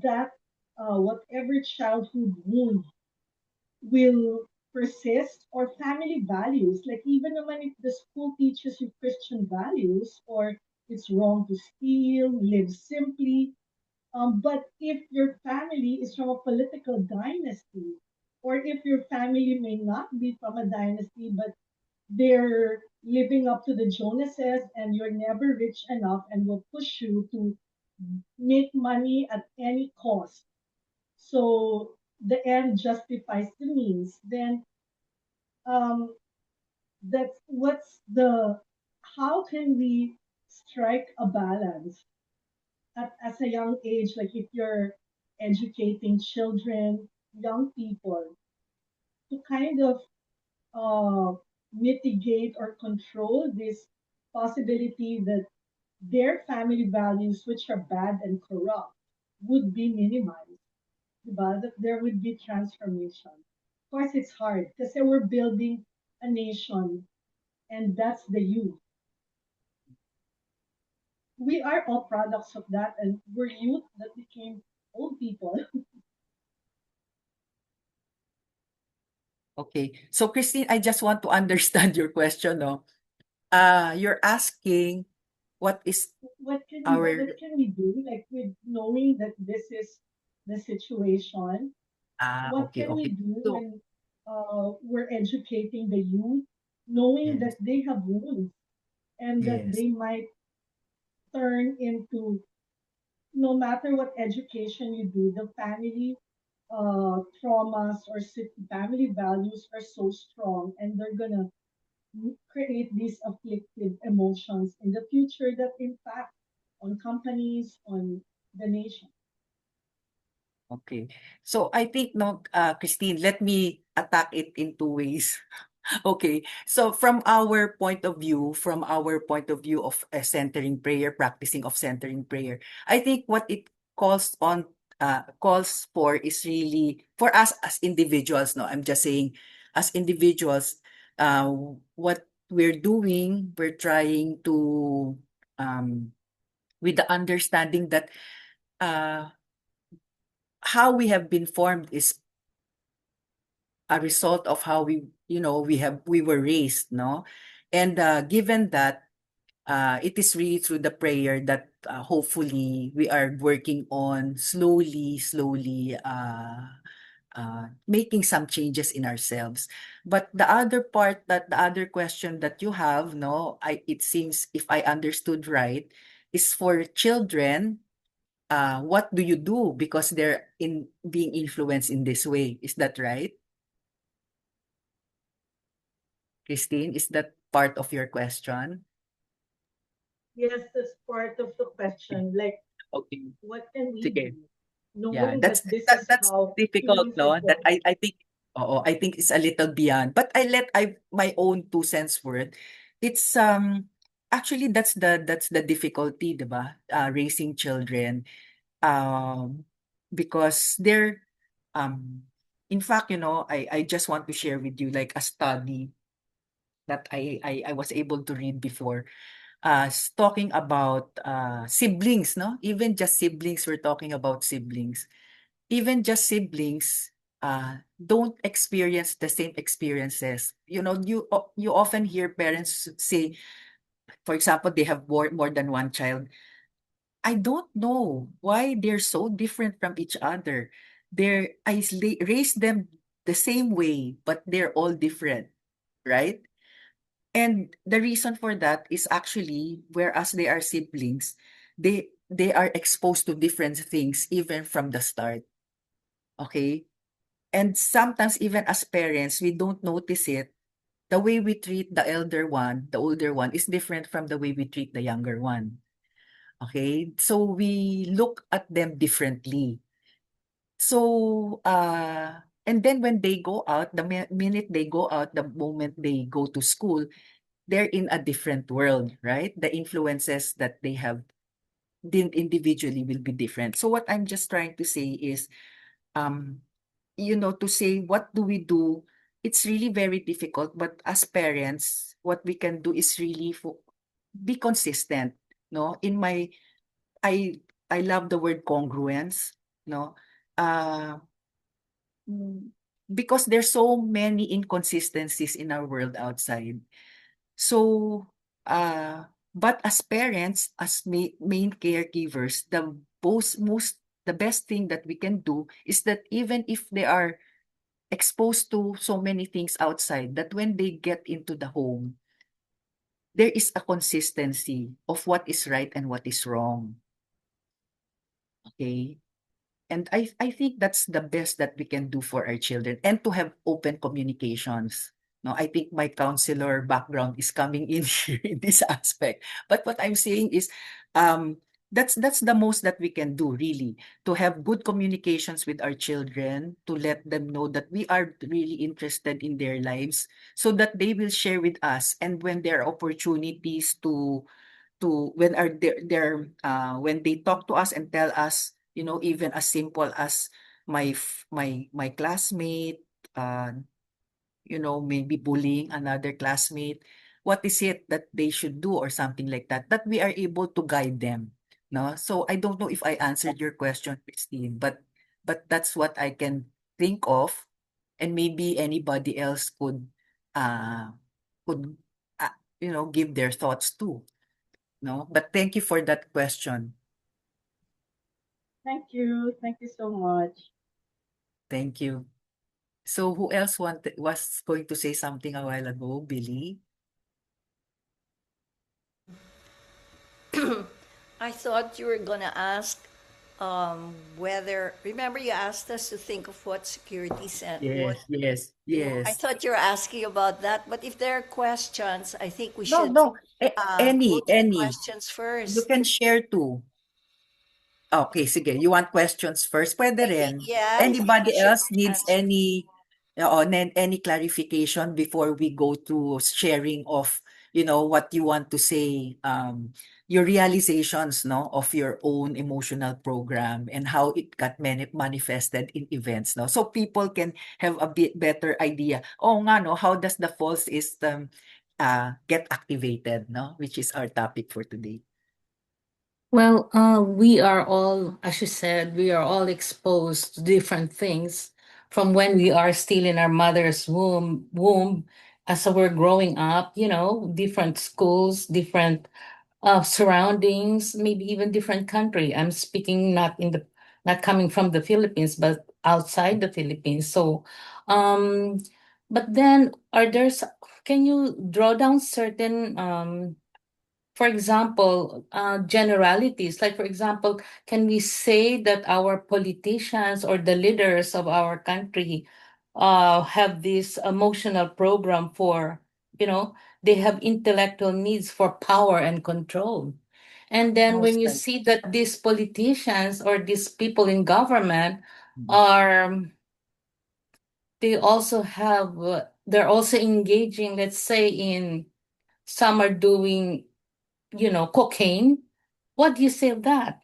Speaker 2: that whatever childhood wound will persist, or family values, like even when the school teaches you Christian values, or it's wrong to steal, live simply. But if your family is from a political dynasty, or if your family may not be from a dynasty, but they're living up to the Jonases, and you're never rich enough and will push you to make money at any cost, so the end justifies the means, then um, that's what's the how can we strike a balance as a young age, like if you're educating children, young people, to kind of uh, mitigate or control this possibility that their family values, which are bad and corrupt, would be minimized, diba? That there would be transformation. Of course, it's hard because we're building a nation, and that's the youth. We are all products of that, and we're youth that became old people.
Speaker 1: Okay. So Christine, I just want to understand your question, no? You're asking what is our
Speaker 2: What can we do, like with knowing that this is the situation? What
Speaker 1: okay,
Speaker 2: can we
Speaker 1: okay.
Speaker 2: do
Speaker 1: So
Speaker 2: when we're educating the youth, knowing
Speaker 1: yes,
Speaker 2: that they have wounds and that
Speaker 1: yes.
Speaker 2: they might turn into, no matter what education you do, the family traumas or family values are so strong, and they're gonna create these afflictive emotions in the future that impact on companies, on the nation.
Speaker 1: Okay. So I think, no, Christine, let me attack it in two ways. Okay. So from our point of view of centering prayer, practicing of centering prayer, I think what it calls for is really for us as individuals. No, I'm just saying, as individuals. What we're doing, we're trying to, with the understanding that uh, how we have been formed is a result of how we were raised, no? And given that, it is really through the prayer that hopefully we are working on slowly making some changes in ourselves. But the other question that you have, no, it seems if I understood right, is for children. What do you do because they're in being influenced in this way? Is that right, Christine? Is that part of your question?
Speaker 2: Yes, that's part of the question. Like,
Speaker 1: Okay.
Speaker 2: what can we
Speaker 1: Sige.
Speaker 2: do,
Speaker 1: Yeah,
Speaker 2: knowing that this is
Speaker 1: that's
Speaker 2: how
Speaker 1: difficult,
Speaker 2: feelings are
Speaker 1: no? That
Speaker 2: formed?
Speaker 1: I think, oo, I think it's a little beyond. But I my own two cents worth. It's actually that's the difficulty, 'di ba? Raising children. Um because they're in fact, I just want to share with you like a study that I was able to read before. Talking about siblings, no? Even just siblings, we're talking about siblings. Even just siblings don't experience the same experiences. You often hear parents say, for example, they have more than one child. I don't know why they're so different from each other. Raised them the same way, but they're all different, right? And the reason for that is actually, whereas they are siblings, they are exposed to different things even from the start. Okay? And sometimes even as parents, we don't notice it. The way we treat the elder one, the older one, is different from the way we treat the younger one. Okay? So we look at them differently. So, and then when they go out, minute they go out, the moment they go to school, they're in a different world, right? The influences that they have individually will be different. So what I'm just trying to say is, um, to say what do we do, it's really very difficult. But as parents, what we can do is really be consistent. No, I I love the word congruence. No, uh, mm, because there's so many inconsistencies in our world outside. So, but as parents, as main caregivers, the best thing that we can do is that even if they are exposed to so many things outside, that when they get into the home, there is a consistency of what is right and what is wrong. Okay? And I think that's the best that we can do for our children, and to have open communications. No, I think my counselor background is coming in here in this aspect. But what I'm saying is, that's the most that we can do really, to have good communications with our children, to let them know that we are really interested in their lives, so that they will share with us. And when there are opportunities to when are there when they talk to us and tell us, even as simple as my classmate, uh maybe bullying another classmate, what is it that they should do or something like that, that we are able to guide them. No, so I don't know if I answered your question, Christine, but that's what I can think of. And maybe anybody else uh could give their thoughts too. No, but thank you for that question.
Speaker 2: Thank you. Thank you so much.
Speaker 1: Thank you. So who else was going to say something a while ago, Billy?
Speaker 3: I thought you were gonna ask whether, remember you asked us to think of what securities and what,
Speaker 1: Yes, yes,
Speaker 3: I
Speaker 1: yes.
Speaker 3: thought you were asking about that, but if there are questions, I think we
Speaker 1: No,
Speaker 3: should
Speaker 1: no.
Speaker 3: go
Speaker 1: Any,
Speaker 3: to the
Speaker 1: any.
Speaker 3: questions
Speaker 1: You
Speaker 3: first.
Speaker 1: can share too. Okay, sige. You want questions first? Pwede
Speaker 3: I think,
Speaker 1: rin.
Speaker 3: yeah, I think we
Speaker 1: Anybody
Speaker 3: should
Speaker 1: else needs
Speaker 3: answer.
Speaker 1: any clarification before we go to sharing of, what you want to say, your realizations, no, of your own emotional program and how it got manifested in events, no, so people can have a bit better idea. Oh, nga, no, how does the false system get activated, no, which is our topic for today.
Speaker 4: Well, we are all, as you said, we are all exposed to different things from when we are still in our mother's womb as we're growing up, different schools, different surroundings, maybe even different country. I'm speaking not coming from the Philippines, but outside the Philippines. So, um, but then can you draw down certain for example, generalities. Like, for example, can we say that our politicians or the leaders of our country have this emotional program for, they have intellectual needs for power and control. And then when
Speaker 1: Most
Speaker 4: you
Speaker 1: like,
Speaker 4: see that these politicians or these people in government
Speaker 1: mm,
Speaker 4: are, they're also engaging, let's say, some are doing cocaine. What do you say of that?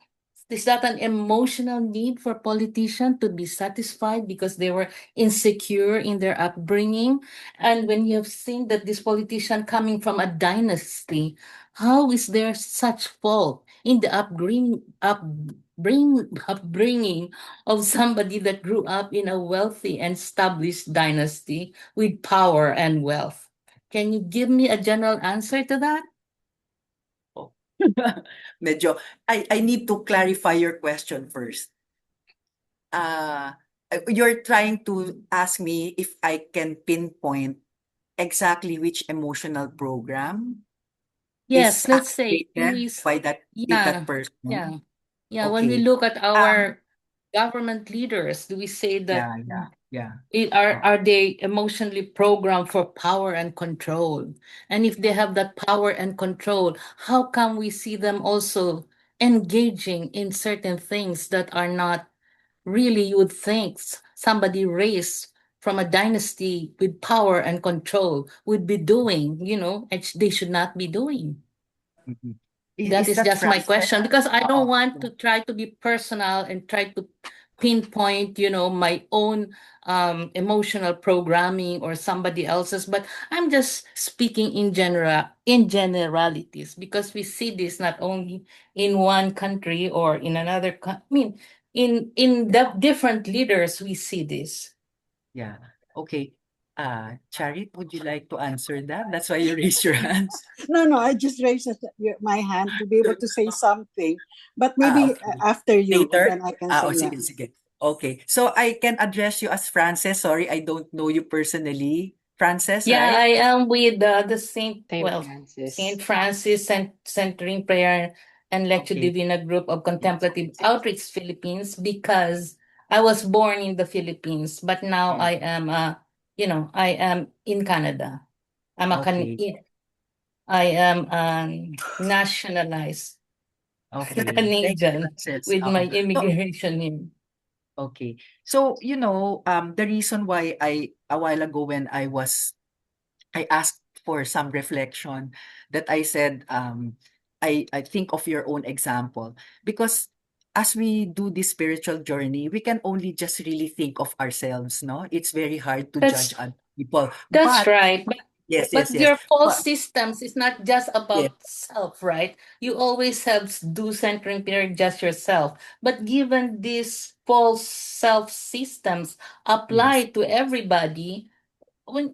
Speaker 4: Is that an emotional need for politicians to be satisfied because they were insecure in their upbringing? And when you have seen that this politician coming from a dynasty, how is there such fault in the upbringing of somebody that grew up in a wealthy and established dynasty with power and wealth? Can you give me a general answer to that?
Speaker 1: oh. Medyo, I need to clarify your question first. You're trying to ask me if I can pinpoint exactly which emotional program is
Speaker 4: Yes, let's say
Speaker 1: activated by that with that
Speaker 4: yeah,
Speaker 1: person.
Speaker 4: yeah, yeah. When we
Speaker 1: Okay.
Speaker 4: look at
Speaker 1: Um,
Speaker 4: our government leaders, do we say that
Speaker 1: yeah.
Speaker 4: are they emotionally programmed for power and control? And if they have that power and control, how come we see them also engaging in certain things that are not really, you would think somebody raised from a dynasty with power and control would be doing, and they should not be doing.
Speaker 1: Mhm.
Speaker 4: That
Speaker 1: Is
Speaker 4: is
Speaker 1: that
Speaker 4: just my
Speaker 1: Francis?
Speaker 4: question because I don't want
Speaker 1: Yeah.
Speaker 4: to try to be personal and try to pinpoint, my own emotional programming or somebody else's, but I'm just speaking in generalities because we see this not only in one country or in another I mean in the different leaders we see this.
Speaker 1: Yeah. Okay. Charit, would you like to answer that? That's why you raised your hands.
Speaker 5: No, no, I just raised my hand to be able to say something. But maybe
Speaker 1: Okay.
Speaker 5: after you,
Speaker 1: Later?
Speaker 5: then I can say,
Speaker 1: Oh,
Speaker 5: yeah.
Speaker 1: sige, sige. Okay. So I can address you as Frances. Sorry, I don't know you personally. Frances,
Speaker 4: Yeah,
Speaker 1: right?
Speaker 4: I am with the
Speaker 6: Saint Francis.
Speaker 4: Saint Francis Centering Prayer and Lectio
Speaker 1: Okay.
Speaker 4: Divina Group of
Speaker 1: Yes.
Speaker 4: Contemplative Outreach Philippines because I was born in the Philippines, but now
Speaker 1: Mm.
Speaker 4: I am in Canada. I'm a
Speaker 1: Okay.
Speaker 4: I am nationalized
Speaker 1: Okay. Thank you,
Speaker 4: Canadian
Speaker 1: Frances.
Speaker 4: with my
Speaker 1: So,
Speaker 4: immigration name.
Speaker 1: okay. So, the reason why a while ago when I asked for some reflection that I said, I think of your own example because as we do this spiritual journey, we can only just really think of ourselves, no? It's very hard to judge
Speaker 4: That's
Speaker 1: other people.
Speaker 4: that's
Speaker 1: But
Speaker 4: right.
Speaker 1: yes,
Speaker 4: But
Speaker 1: yes, yes.
Speaker 4: your false
Speaker 1: But
Speaker 4: systems is not just
Speaker 1: yes,
Speaker 4: about self, right? You always have do centering period just yourself. But given these false self systems
Speaker 1: yes,
Speaker 4: apply to everybody,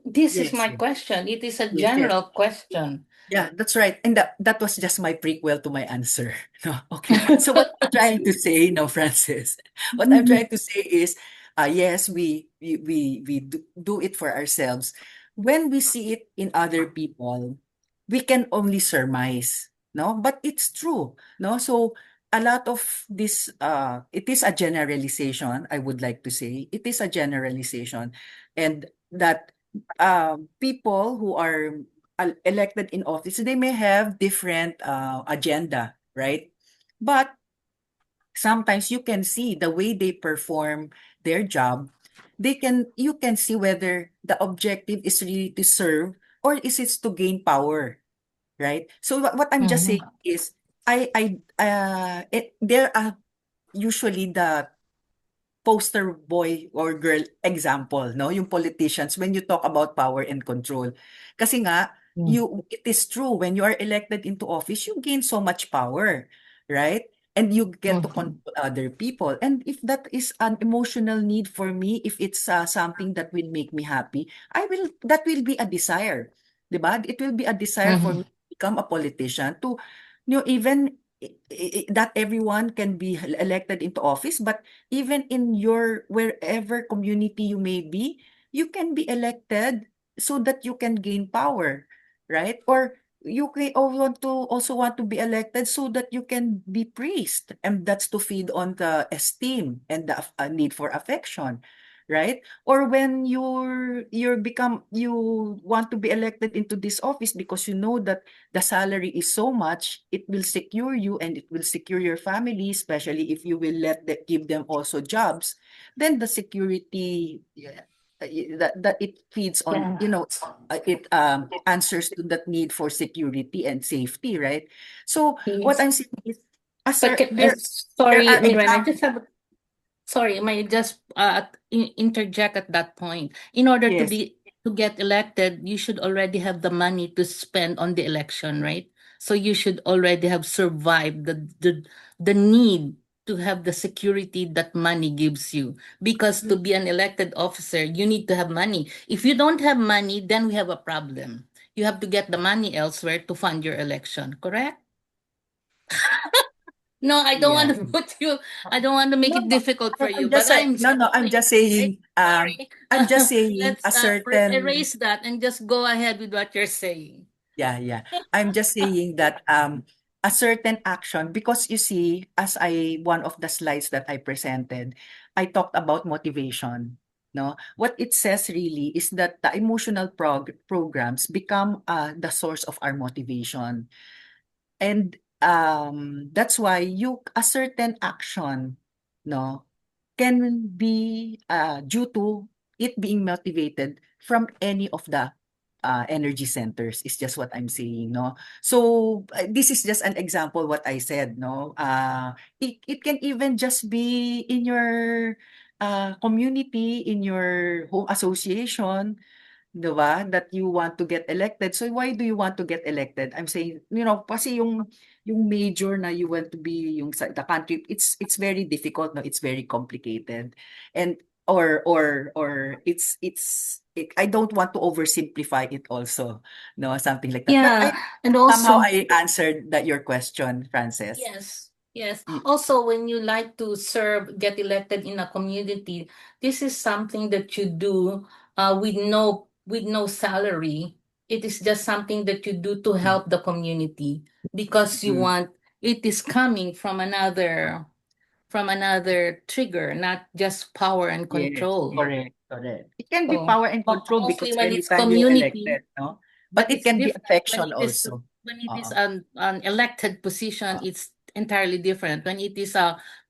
Speaker 4: this is
Speaker 1: yes,
Speaker 4: my
Speaker 1: yes,
Speaker 4: question. It is a
Speaker 1: yes, yes.
Speaker 4: general question.
Speaker 1: Yeah, that's right. And that was just my prequel to my answer. No, okay. So what I'm trying to say, no, Francis, what I'm trying to say is, yes, we do it for ourselves. When we see it in other people, we can only surmise, no? But it's true, no? So a lot of this, it is a generalization, I would like to say. It is a generalization, and that people who are elected in office, they may have different agenda, right? But sometimes you can see the way they perform their job, you can see whether the objective is really to serve or is it to gain power, right? So what I'm just saying
Speaker 4: Mhm.
Speaker 1: is there are usually the poster boy or girl example, no? Yung politicians, when you talk about power and control. Kasi nga, it is true, when you are elected into office, you gain so much power, right? And you get to
Speaker 4: Mhm.
Speaker 1: control other people. And if that is an emotional need for me, if it's something that will make me happy, that will be a desire. Diba? It will be a desire for me
Speaker 4: Mhm.
Speaker 1: to become a politician, to, even that everyone can be elected into office, but even in your wherever community you may be, you can be elected so that you can gain power, right? Or you can also want to be elected so that you can be praised, and that's to feed on the esteem and the need for affection, right? Or when you want to be elected into this office because you know that the salary is so much, it will secure you and it will secure your family, especially if you will give them also jobs, then the security, yeah, that it feeds on,
Speaker 4: Yeah.
Speaker 1: it answers to that need for security and safety, right? So what
Speaker 4: Yes.
Speaker 1: I'm saying is,
Speaker 4: But
Speaker 1: there
Speaker 4: sorry,
Speaker 1: are
Speaker 4: Miran, I
Speaker 1: examples.
Speaker 4: just have sorry, may I just interject at that point. In order to
Speaker 1: Yes.
Speaker 4: be to get elected, you should already have the money to spend on the election, right? So you should already have survived the need to have the security that money gives you. Because to be an elected officer, you need to have money. If you don't have money, then we have a problem. You have to get the money elsewhere to fund your election, correct? No, I don't want
Speaker 1: Yeah.
Speaker 4: to put you, I don't want to make
Speaker 1: No,
Speaker 4: it difficult for you,
Speaker 1: I'm
Speaker 4: but
Speaker 1: just saying,
Speaker 4: I'm
Speaker 1: no, no, I'm
Speaker 4: saying,
Speaker 1: just
Speaker 4: right?
Speaker 1: saying,
Speaker 4: Sorry.
Speaker 1: I'm just saying
Speaker 4: Let's
Speaker 1: a certain,
Speaker 4: erase that and just go ahead with what you're saying.
Speaker 1: yeah, yeah. I'm just saying that a certain action, because you see, as one of the slides that I presented, I talked about motivation. No, what it says really is that the emotional programs become the source of our motivation. And that's why a certain action, no, can be due to it being motivated from any of the energy centers, is just what I'm saying, no? So this is just an example what I said, no? It can even just be in your community, in your home association, 'di ba, that you want to get elected. So why do you want to get elected? I'm saying, kasi yung major na you want to be yung sa the country, it's very difficult, no? It's very complicated. And I don't want to oversimplify it also, no, something like that. But
Speaker 4: Yeah,
Speaker 1: I
Speaker 4: and
Speaker 1: somehow
Speaker 4: also,
Speaker 1: I answered your question, Frances.
Speaker 4: yes, yes.
Speaker 1: Mm,
Speaker 4: Also, when you like to serve, get elected in a community, this is something that you do with no salary. It is just something that you do to
Speaker 1: mm,
Speaker 4: help the community because you
Speaker 1: mm.
Speaker 4: want it is coming from another trigger, not just power and
Speaker 1: Yes,
Speaker 4: control.
Speaker 1: correct, correct. It can be
Speaker 4: So
Speaker 1: power and control
Speaker 4: mostly
Speaker 1: because
Speaker 4: when it's
Speaker 1: anytime you're
Speaker 4: community,
Speaker 1: elected, no? But
Speaker 4: but
Speaker 1: it
Speaker 4: it's
Speaker 1: can be
Speaker 4: different
Speaker 1: affection also.
Speaker 4: when it is
Speaker 1: Oo.
Speaker 4: an elected position. It's entirely different. When it is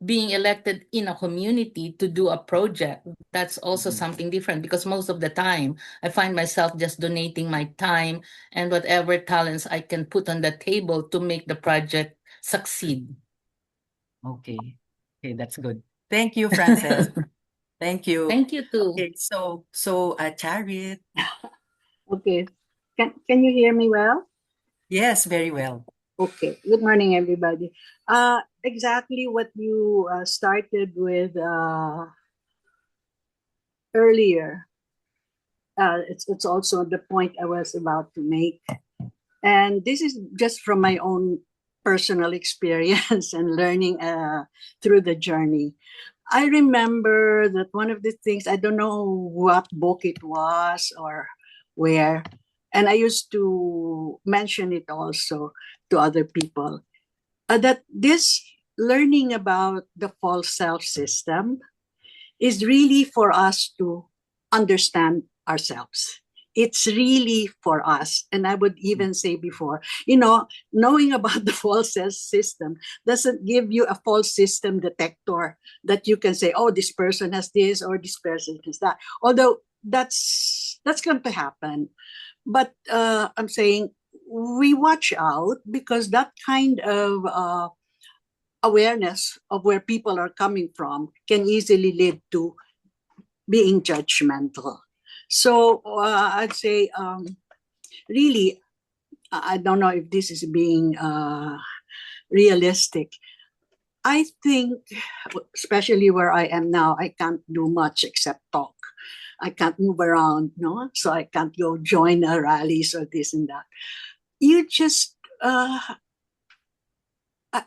Speaker 4: being elected in a community to do a project, that's also
Speaker 1: Mhm.
Speaker 4: something different because most of the time I find myself just donating my time and whatever talents I can put on the table to make the project succeed.
Speaker 1: Okay. Okay, that's good. Thank you, Frances. Thank you.
Speaker 4: Thank you too.
Speaker 1: Okay, Charit.
Speaker 5: Okay. Can you hear me well?
Speaker 1: Yes, very well.
Speaker 5: Okay. Good morning, everybody. Exactly what you started with earlier. It's also the point I was about to make. And this is just from my own personal experience and learning through the journey. I remember that one of the things, I don't know what book it was or where, and I used to mention it also to other people, that this learning about the false self system is really for us to understand ourselves. It's really for us. And I would even say before, knowing about the false self system doesn't give you a false system detector that you can say, oh, this person has this or this person has that. Although that's going to happen. But I'm saying we watch out because that kind of awareness of where people are coming from can easily lead to being judgmental. So I'd say, really, I don't know if this is being realistic. I think, especially where I am now, I can't do much except talk. I can't move around, no? So I can't go join a rallies or this and that. You just, I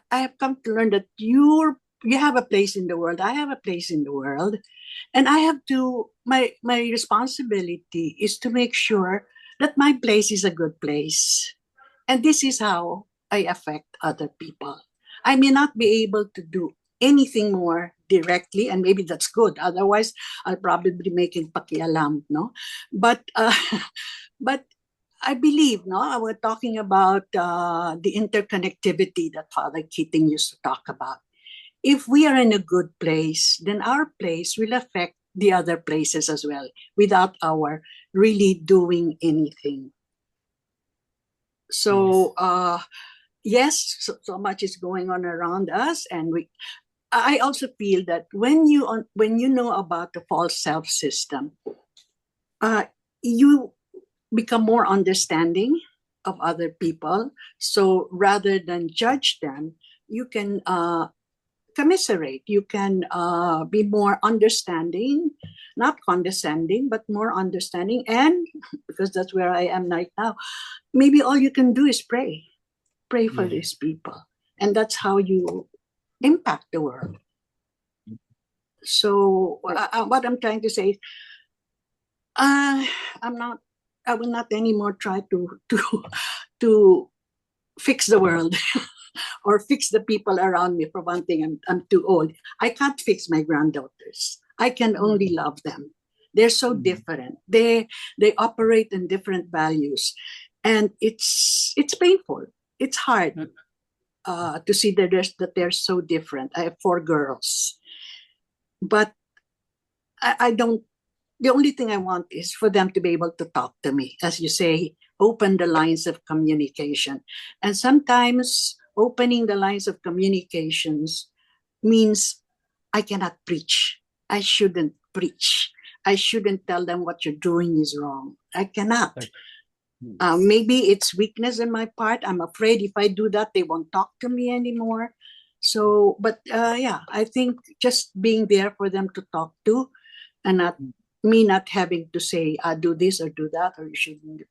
Speaker 5: have come to learn that you have a place in the world. I have a place in the world, and I have to. My responsibility is to make sure that my place is a good place, and this is how I affect other people. I may not be able to do anything more directly, and maybe that's good. Otherwise, I'll probably be making pakialam, no? But but I believe, no, we're talking about the interconnectivity that Father Keating used to talk about. If we are in a good place, then our place will affect the other places as well without our really doing anything. So, yes, so much is going on around us, and I also feel that when you know about the false self system, you become more understanding of other people. So rather than judge them, you can commiserate. You can be more understanding, not condescending, but more understanding. And because that's where I am right now, maybe all you can do is pray for these people, and that's how you impact the world. So what I'm trying to say is, I will not anymore try to fix the world or fix the people around me. For one thing, I'm too old. I can't fix my granddaughters. I can only love them. They're so different. They operate in different values, and it's painful. It's hard to see that they're so different. I have 4 girls, but I don't. The only thing I want is for them to be able to talk to me, as you say, open the lines of communication. And sometimes opening the lines of communications means I cannot preach. I shouldn't preach. I shouldn't tell them what you're doing is wrong. I cannot. Maybe it's weakness on my part. I'm afraid if I do that, they won't talk to me anymore. So, but yeah, I think just being there for them to talk to, and not having to say, do this or do that, or you shouldn't.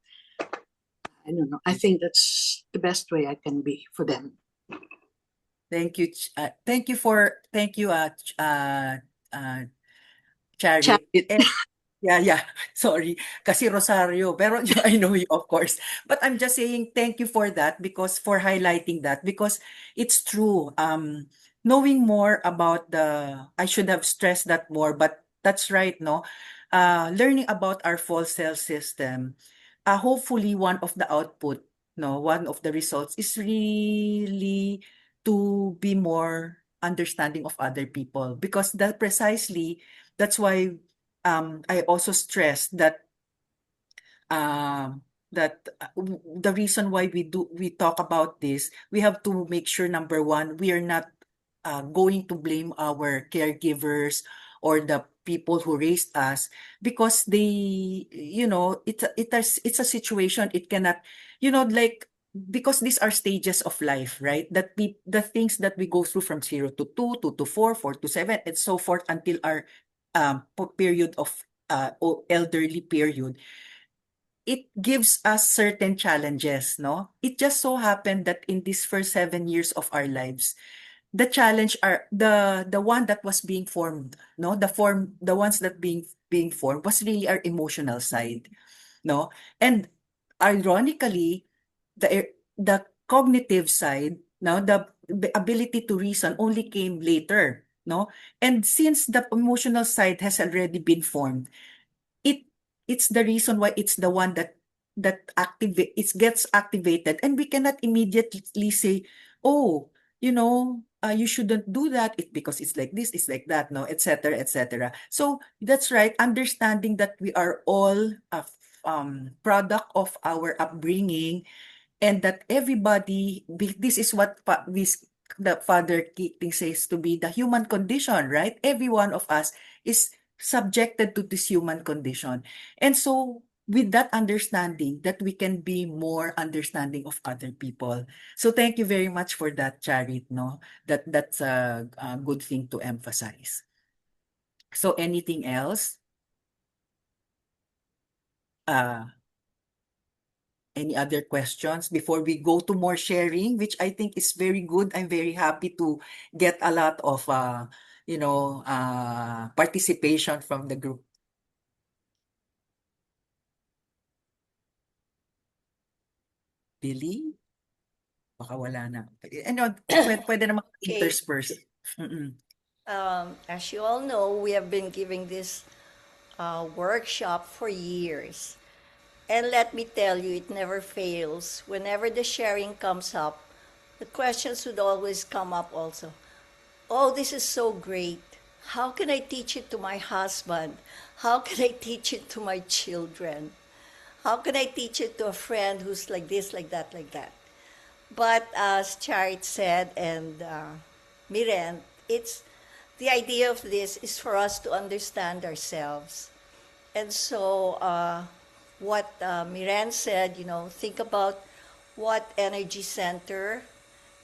Speaker 5: I don't know. I think that's the best way I can be for them.
Speaker 1: Thank you. Thank you, Charit.
Speaker 5: Charit.
Speaker 1: Yeah. Sorry. Kasi Rosario. Pero I know you, of course. But I'm just saying thank you for that, because for highlighting that, because it's true. Knowing more about I should have stressed that more, but that's right, no? Learning about our false self system, hopefully one of the output, no, one of the results is really to be more understanding of other people, because that's why I also stress that the reason why we talk about this, we have to make sure, number one, we are not going to blame our caregivers or the people who raised us, because they, it's a situation. It cannot, like, because these are stages of life, right? That the things that we go through from 0 to 2, 2 to 4, 4 to 7, and so forth until our period of elderly period, it gives us certain challenges, no? It just so happened that in these first 7 years of our lives, the challenge are the one that was being formed, no? The ones that being formed was really our emotional side, no? And ironically, the cognitive side, no, the ability to reason only came later, no? And since the emotional side has already been formed, it's the reason why it's the one it gets activated, and we cannot immediately say, oh, you shouldn't do that, because it's like this, it's like that, no, etc., etc. So that's right, understanding that we are all a product of our upbringing, and that everybody, this is what the Father Keating says to be the human condition, right? Every one of us is subjected to this human condition. And so with that understanding, that we can be more understanding of other people. So thank you very much for that, Charit, no? That's a good thing to emphasize. So anything else? Any other questions before we go to more sharing, which I think is very good. I'm very happy to get a lot of participation from the group. Billy? Baka wala na. Ano, pwede naman
Speaker 3: Okay.
Speaker 1: intersperse. Mm-mm.
Speaker 3: As you all know, we have been giving this workshop for years. And let me tell you, it never fails. Whenever the sharing comes up, the questions would always come up also. Oh, this is so great. How can I teach it to my husband? How can I teach it to my children? How can I teach it to a friend who's like this, like that, like that? But as Charit said, and Miren, it's the idea of this is for us to understand ourselves. And so, what Miren said, think about what energy center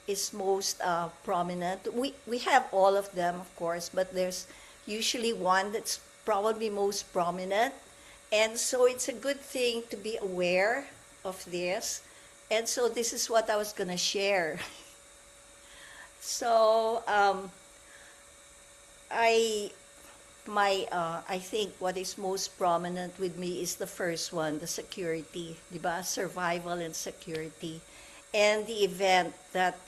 Speaker 3: is most prominent. We have all of them, of course, but there's usually one that's probably most prominent. And so it's a good thing to be aware of this. And so this is what I was going to share. So I think what is most prominent with me is the first one, the security, diba? Survival and security. And the event that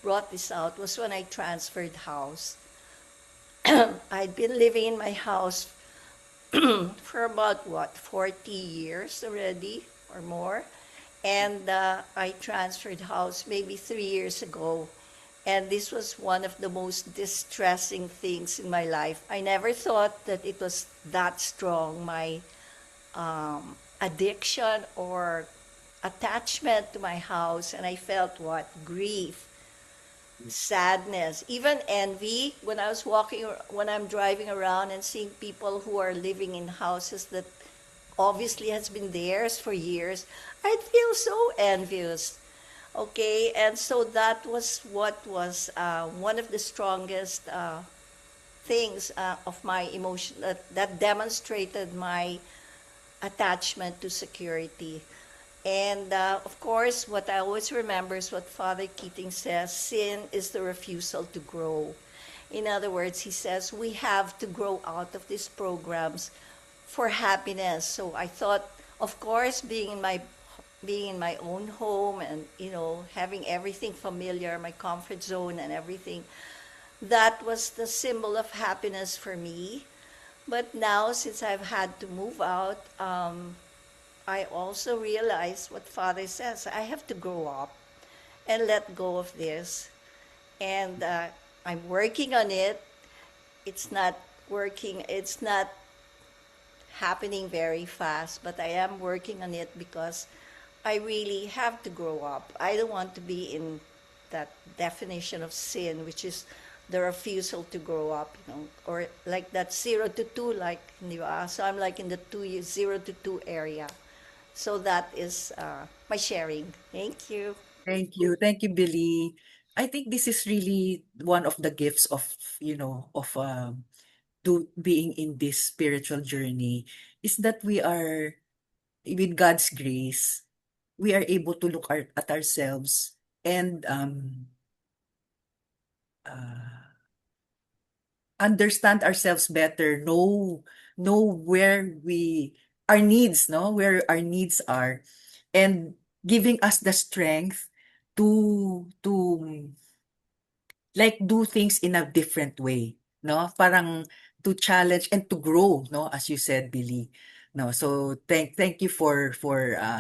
Speaker 3: brought this out was when I transferred house. I'd been living in my house for about 40 years already or more. And I transferred house maybe 3 years ago. And this was one of the most distressing things in my life. I never thought that it was that strong, my addiction or attachment to my house. And I felt what? Grief, sadness, even envy when when I'm driving around and seeing people who are living in houses that obviously has been theirs for years. I feel so envious. Okay, and so that was what was one of the strongest things of my emotion that demonstrated my attachment to security. And of course, what I always remember is what Father Keating says: sin is the refusal to grow. In other words, he says we have to grow out of these programs for happiness. So I thought, of course, being in my own home and having everything familiar, my comfort zone and everything, that was the symbol of happiness for me. But now, since I've had to move out, I also realize what Father says. I have to grow up and let go of this. And I'm working on it. It's not working. It's not happening very fast, but I am working on it because I really have to grow up. I don't want to be in that definition of sin, which is the refusal to grow up, or like that 0 to 2, like, so I'm like in the 0 to 2 area. So that is my sharing. Thank you.
Speaker 1: Thank you. Thank you, Billy. I think this is really one of the gifts of, being in this spiritual journey, is that we are, with God's grace, we are able to look at ourselves and understand ourselves better, know our needs, no, where our needs are, and giving us the strength to like do things in a different way, no? Parang to challenge and to grow, no? As you said, Billy. No, so thank you for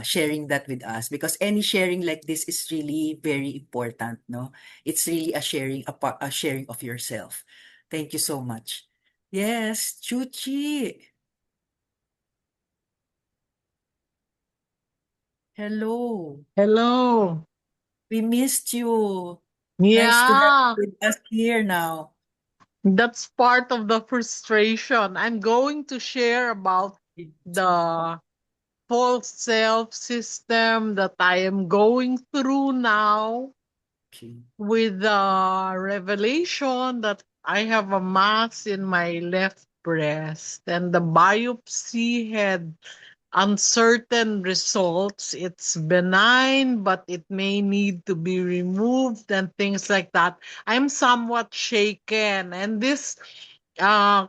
Speaker 1: sharing that with us, because any sharing like this is really very important, no? It's really a sharing of yourself. Thank you so much. Yes, Chuchi. Hello.
Speaker 7: Hello.
Speaker 1: We missed you. Nice to have
Speaker 7: Yeah,
Speaker 1: you with us here now.
Speaker 7: that's part of the frustration. I'm going to share about the false self system that I am going through now
Speaker 1: Okay.
Speaker 7: with the revelation that I have a mass in my left breast and the biopsy had uncertain results. It's benign, but it may need to be removed and things like that. I'm somewhat shaken, and this uh,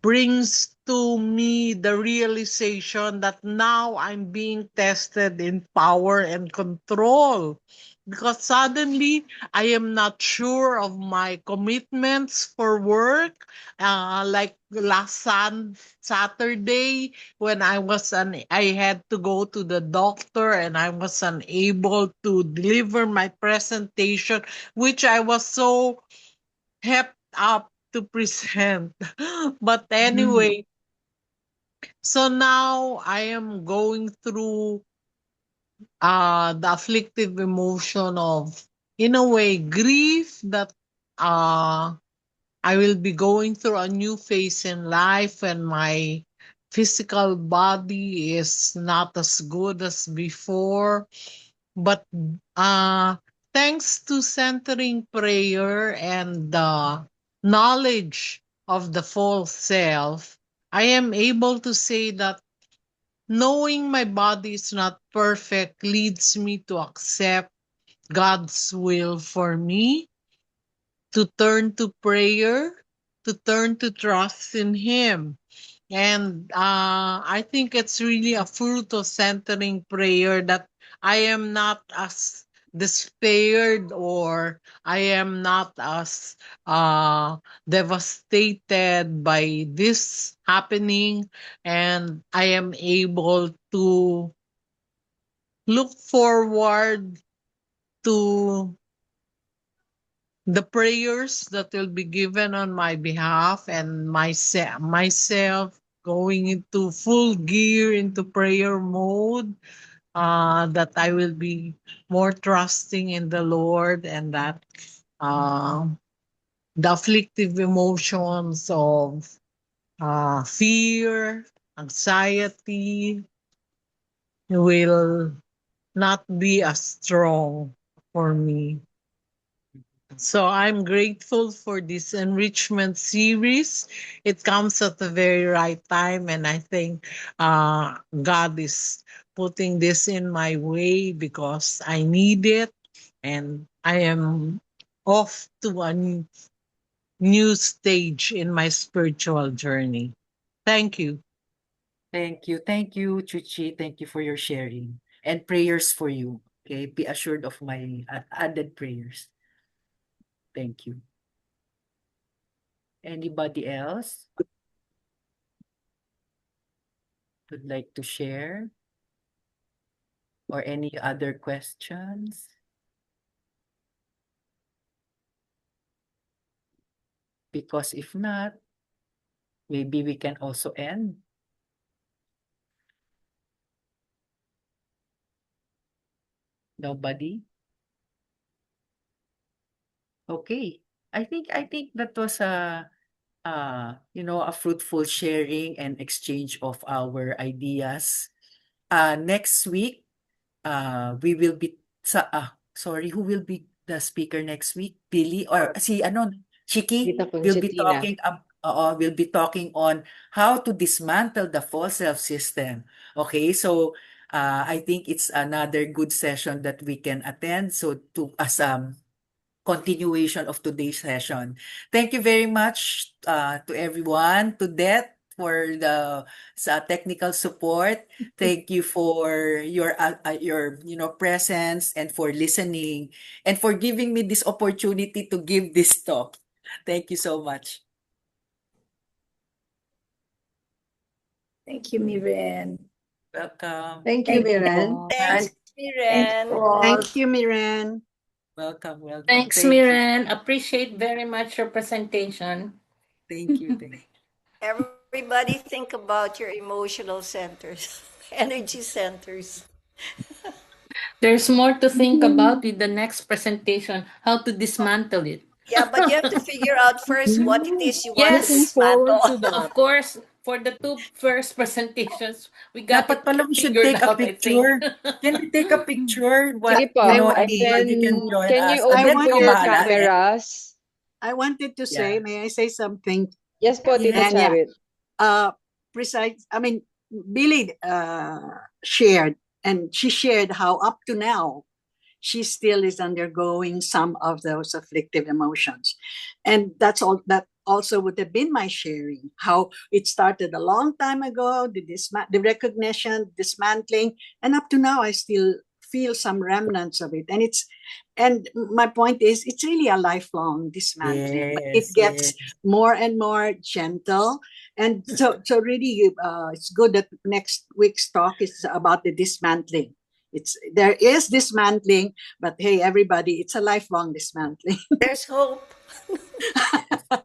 Speaker 7: brings to me the realization that now I'm being tested in power and control. Because suddenly I am not sure of my commitments for work. Like Saturday, when I had to go to the doctor and I was unable to deliver my presentation, which I was so hepped up to present. But
Speaker 1: Mm.
Speaker 7: anyway, so now I am going through the afflictive emotion of, in a way, grief that uh I will be going through a new phase in life and my physical body is not as good as before. But uh, thanks to centering prayer and the knowledge of the full self, I am able to say that knowing my body is not perfect leads me to accept God's will for me, to turn to prayer, to turn to trust in Him. And I think it's really a fruit of centering prayer that I am not as despaired or I am not as devastated by this happening. And I am able to look forward to the prayers that will be given on my behalf and myself going into full gear into prayer mode, that I will be more trusting in the Lord and that uh, the afflictive emotions of fear, anxiety will not be as strong for me. So I'm grateful for this enrichment series. It comes at the very right time, and I think God is putting this in my way because I need it, and I am off to a new stage in my spiritual journey. Thank you.
Speaker 1: Thank you. Thank you, Chuchi. Thank you for your sharing. And prayers for you. Okay. Be assured of my added prayers. Thank you. Anybody else would like to share? Or any other questions? Because if not, maybe we can also end. Nobody? Okay. I think that was a fruitful sharing and exchange of our ideas. Next week, we will be sorry, who will be the speaker next week? Billy or si ano, Chiki
Speaker 6: Dito po
Speaker 1: will
Speaker 6: si
Speaker 1: be
Speaker 6: Tina.
Speaker 1: talking will be talking on how to dismantle the false self system. Okay, so I think it's another good session that we can attend. So to as continuation of today's session. Thank you very much to everyone, to Det for the technical support. Thank you for your presence and for listening and for giving me this opportunity to give this talk. Thank you so much.
Speaker 3: Thank you, Miren.
Speaker 1: Welcome.
Speaker 5: Thank you, Miren.
Speaker 3: Thanks, Miren.
Speaker 5: Thank you, Miren.
Speaker 1: Welcome. Welcome.
Speaker 4: Thanks,
Speaker 1: Thank you.
Speaker 4: Miren. Appreciate very much your presentation.
Speaker 1: Thank you. Thank you.
Speaker 3: Everybody think about your emotional centers, energy centers.
Speaker 4: There's more to think about with the next presentation, how to dismantle it.
Speaker 3: Yeah, but you have to figure out first what it is you want to
Speaker 6: Looking
Speaker 4: Yes,
Speaker 6: forward
Speaker 3: dismantle.
Speaker 6: to that.
Speaker 4: of course, for the two first presentations, we got
Speaker 1: Dapat
Speaker 4: it
Speaker 1: pala we should
Speaker 4: figured
Speaker 1: take a
Speaker 4: out, I think.
Speaker 1: picture. Can we take a picture?
Speaker 6: Sige
Speaker 1: What,
Speaker 6: po,
Speaker 1: you know,
Speaker 5: I
Speaker 1: everybody can join
Speaker 6: can
Speaker 1: us.
Speaker 6: you
Speaker 5: I
Speaker 6: open
Speaker 1: Annette,
Speaker 6: po
Speaker 1: ikaw
Speaker 5: wanted
Speaker 6: your
Speaker 5: to
Speaker 1: bahala.
Speaker 5: say,
Speaker 6: cameras?
Speaker 5: I wanted to say,
Speaker 1: Yeah.
Speaker 5: may I say something?
Speaker 6: Yes po, Tita
Speaker 1: Yes.
Speaker 5: Yeah.
Speaker 6: Charit.
Speaker 5: Precise. I mean, Billy shared, and she shared how up to now she still is undergoing some of those afflictive emotions, and that's all. That also would have been my sharing. How it started a long time ago, the recognition, dismantling, and up to now, I still feel some remnants of it, and my point is, it's really a lifelong dismantling, but it
Speaker 1: Yes,
Speaker 5: gets
Speaker 1: yes.
Speaker 5: more and more gentle. And so really, it's good that next week's talk is about the dismantling. There is dismantling, but hey, everybody, it's a lifelong dismantling.
Speaker 3: There's hope.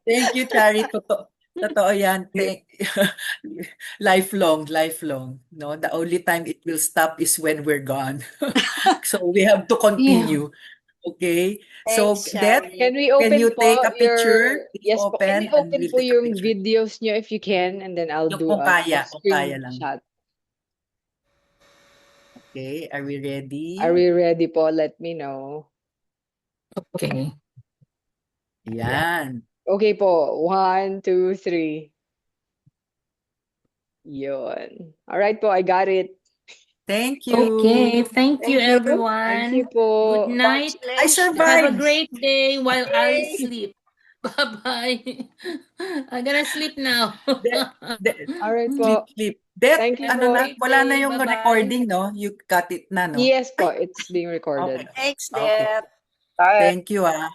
Speaker 1: Thank you, Chari. Totoo yan. Lifelong, lifelong. No, the only time it will stop is when we're gone. So we have to continue. Okay. So
Speaker 3: Thanks,
Speaker 1: that,
Speaker 3: Shari.
Speaker 6: Can we
Speaker 1: can you
Speaker 6: open
Speaker 1: take
Speaker 6: po
Speaker 1: a picture?
Speaker 6: your,
Speaker 1: It's
Speaker 6: yes po, can
Speaker 1: open
Speaker 6: you
Speaker 1: and
Speaker 6: open
Speaker 1: we'll
Speaker 6: po
Speaker 1: take a
Speaker 6: yung
Speaker 1: picture.
Speaker 6: videos nyo if you can, and then I'll
Speaker 1: Yung
Speaker 6: do
Speaker 1: kung
Speaker 6: a
Speaker 1: kaya lang.
Speaker 6: screenshot.
Speaker 1: Okay, are we ready?
Speaker 6: Are we ready po? Let me know.
Speaker 4: Okay.
Speaker 1: Yan.
Speaker 6: Okay po, 1, 2, 3. Yun. All right po, I got it.
Speaker 1: Thank you.
Speaker 4: Okay, thank you,
Speaker 3: Thank you.
Speaker 4: everyone.
Speaker 6: Thank you po.
Speaker 4: Good night.
Speaker 1: I
Speaker 3: Congratulations.
Speaker 4: Have a
Speaker 1: survived.
Speaker 4: great day while I
Speaker 3: Yay.
Speaker 4: sleep. Bye-bye. I'm gonna sleep now.
Speaker 6: All right
Speaker 1: Sleep,
Speaker 6: po.
Speaker 1: sleep. Det,
Speaker 6: Thank you
Speaker 4: Have a
Speaker 1: ano na,
Speaker 6: po.
Speaker 4: great
Speaker 1: wala na
Speaker 4: day.
Speaker 1: yung
Speaker 4: Bye-bye.
Speaker 1: recording, no? You cut it na, no?
Speaker 6: Yes po, it's being recorded.
Speaker 1: Okay.
Speaker 3: Thanks,
Speaker 1: Okay.
Speaker 3: Deb.
Speaker 1: Thank you, ah.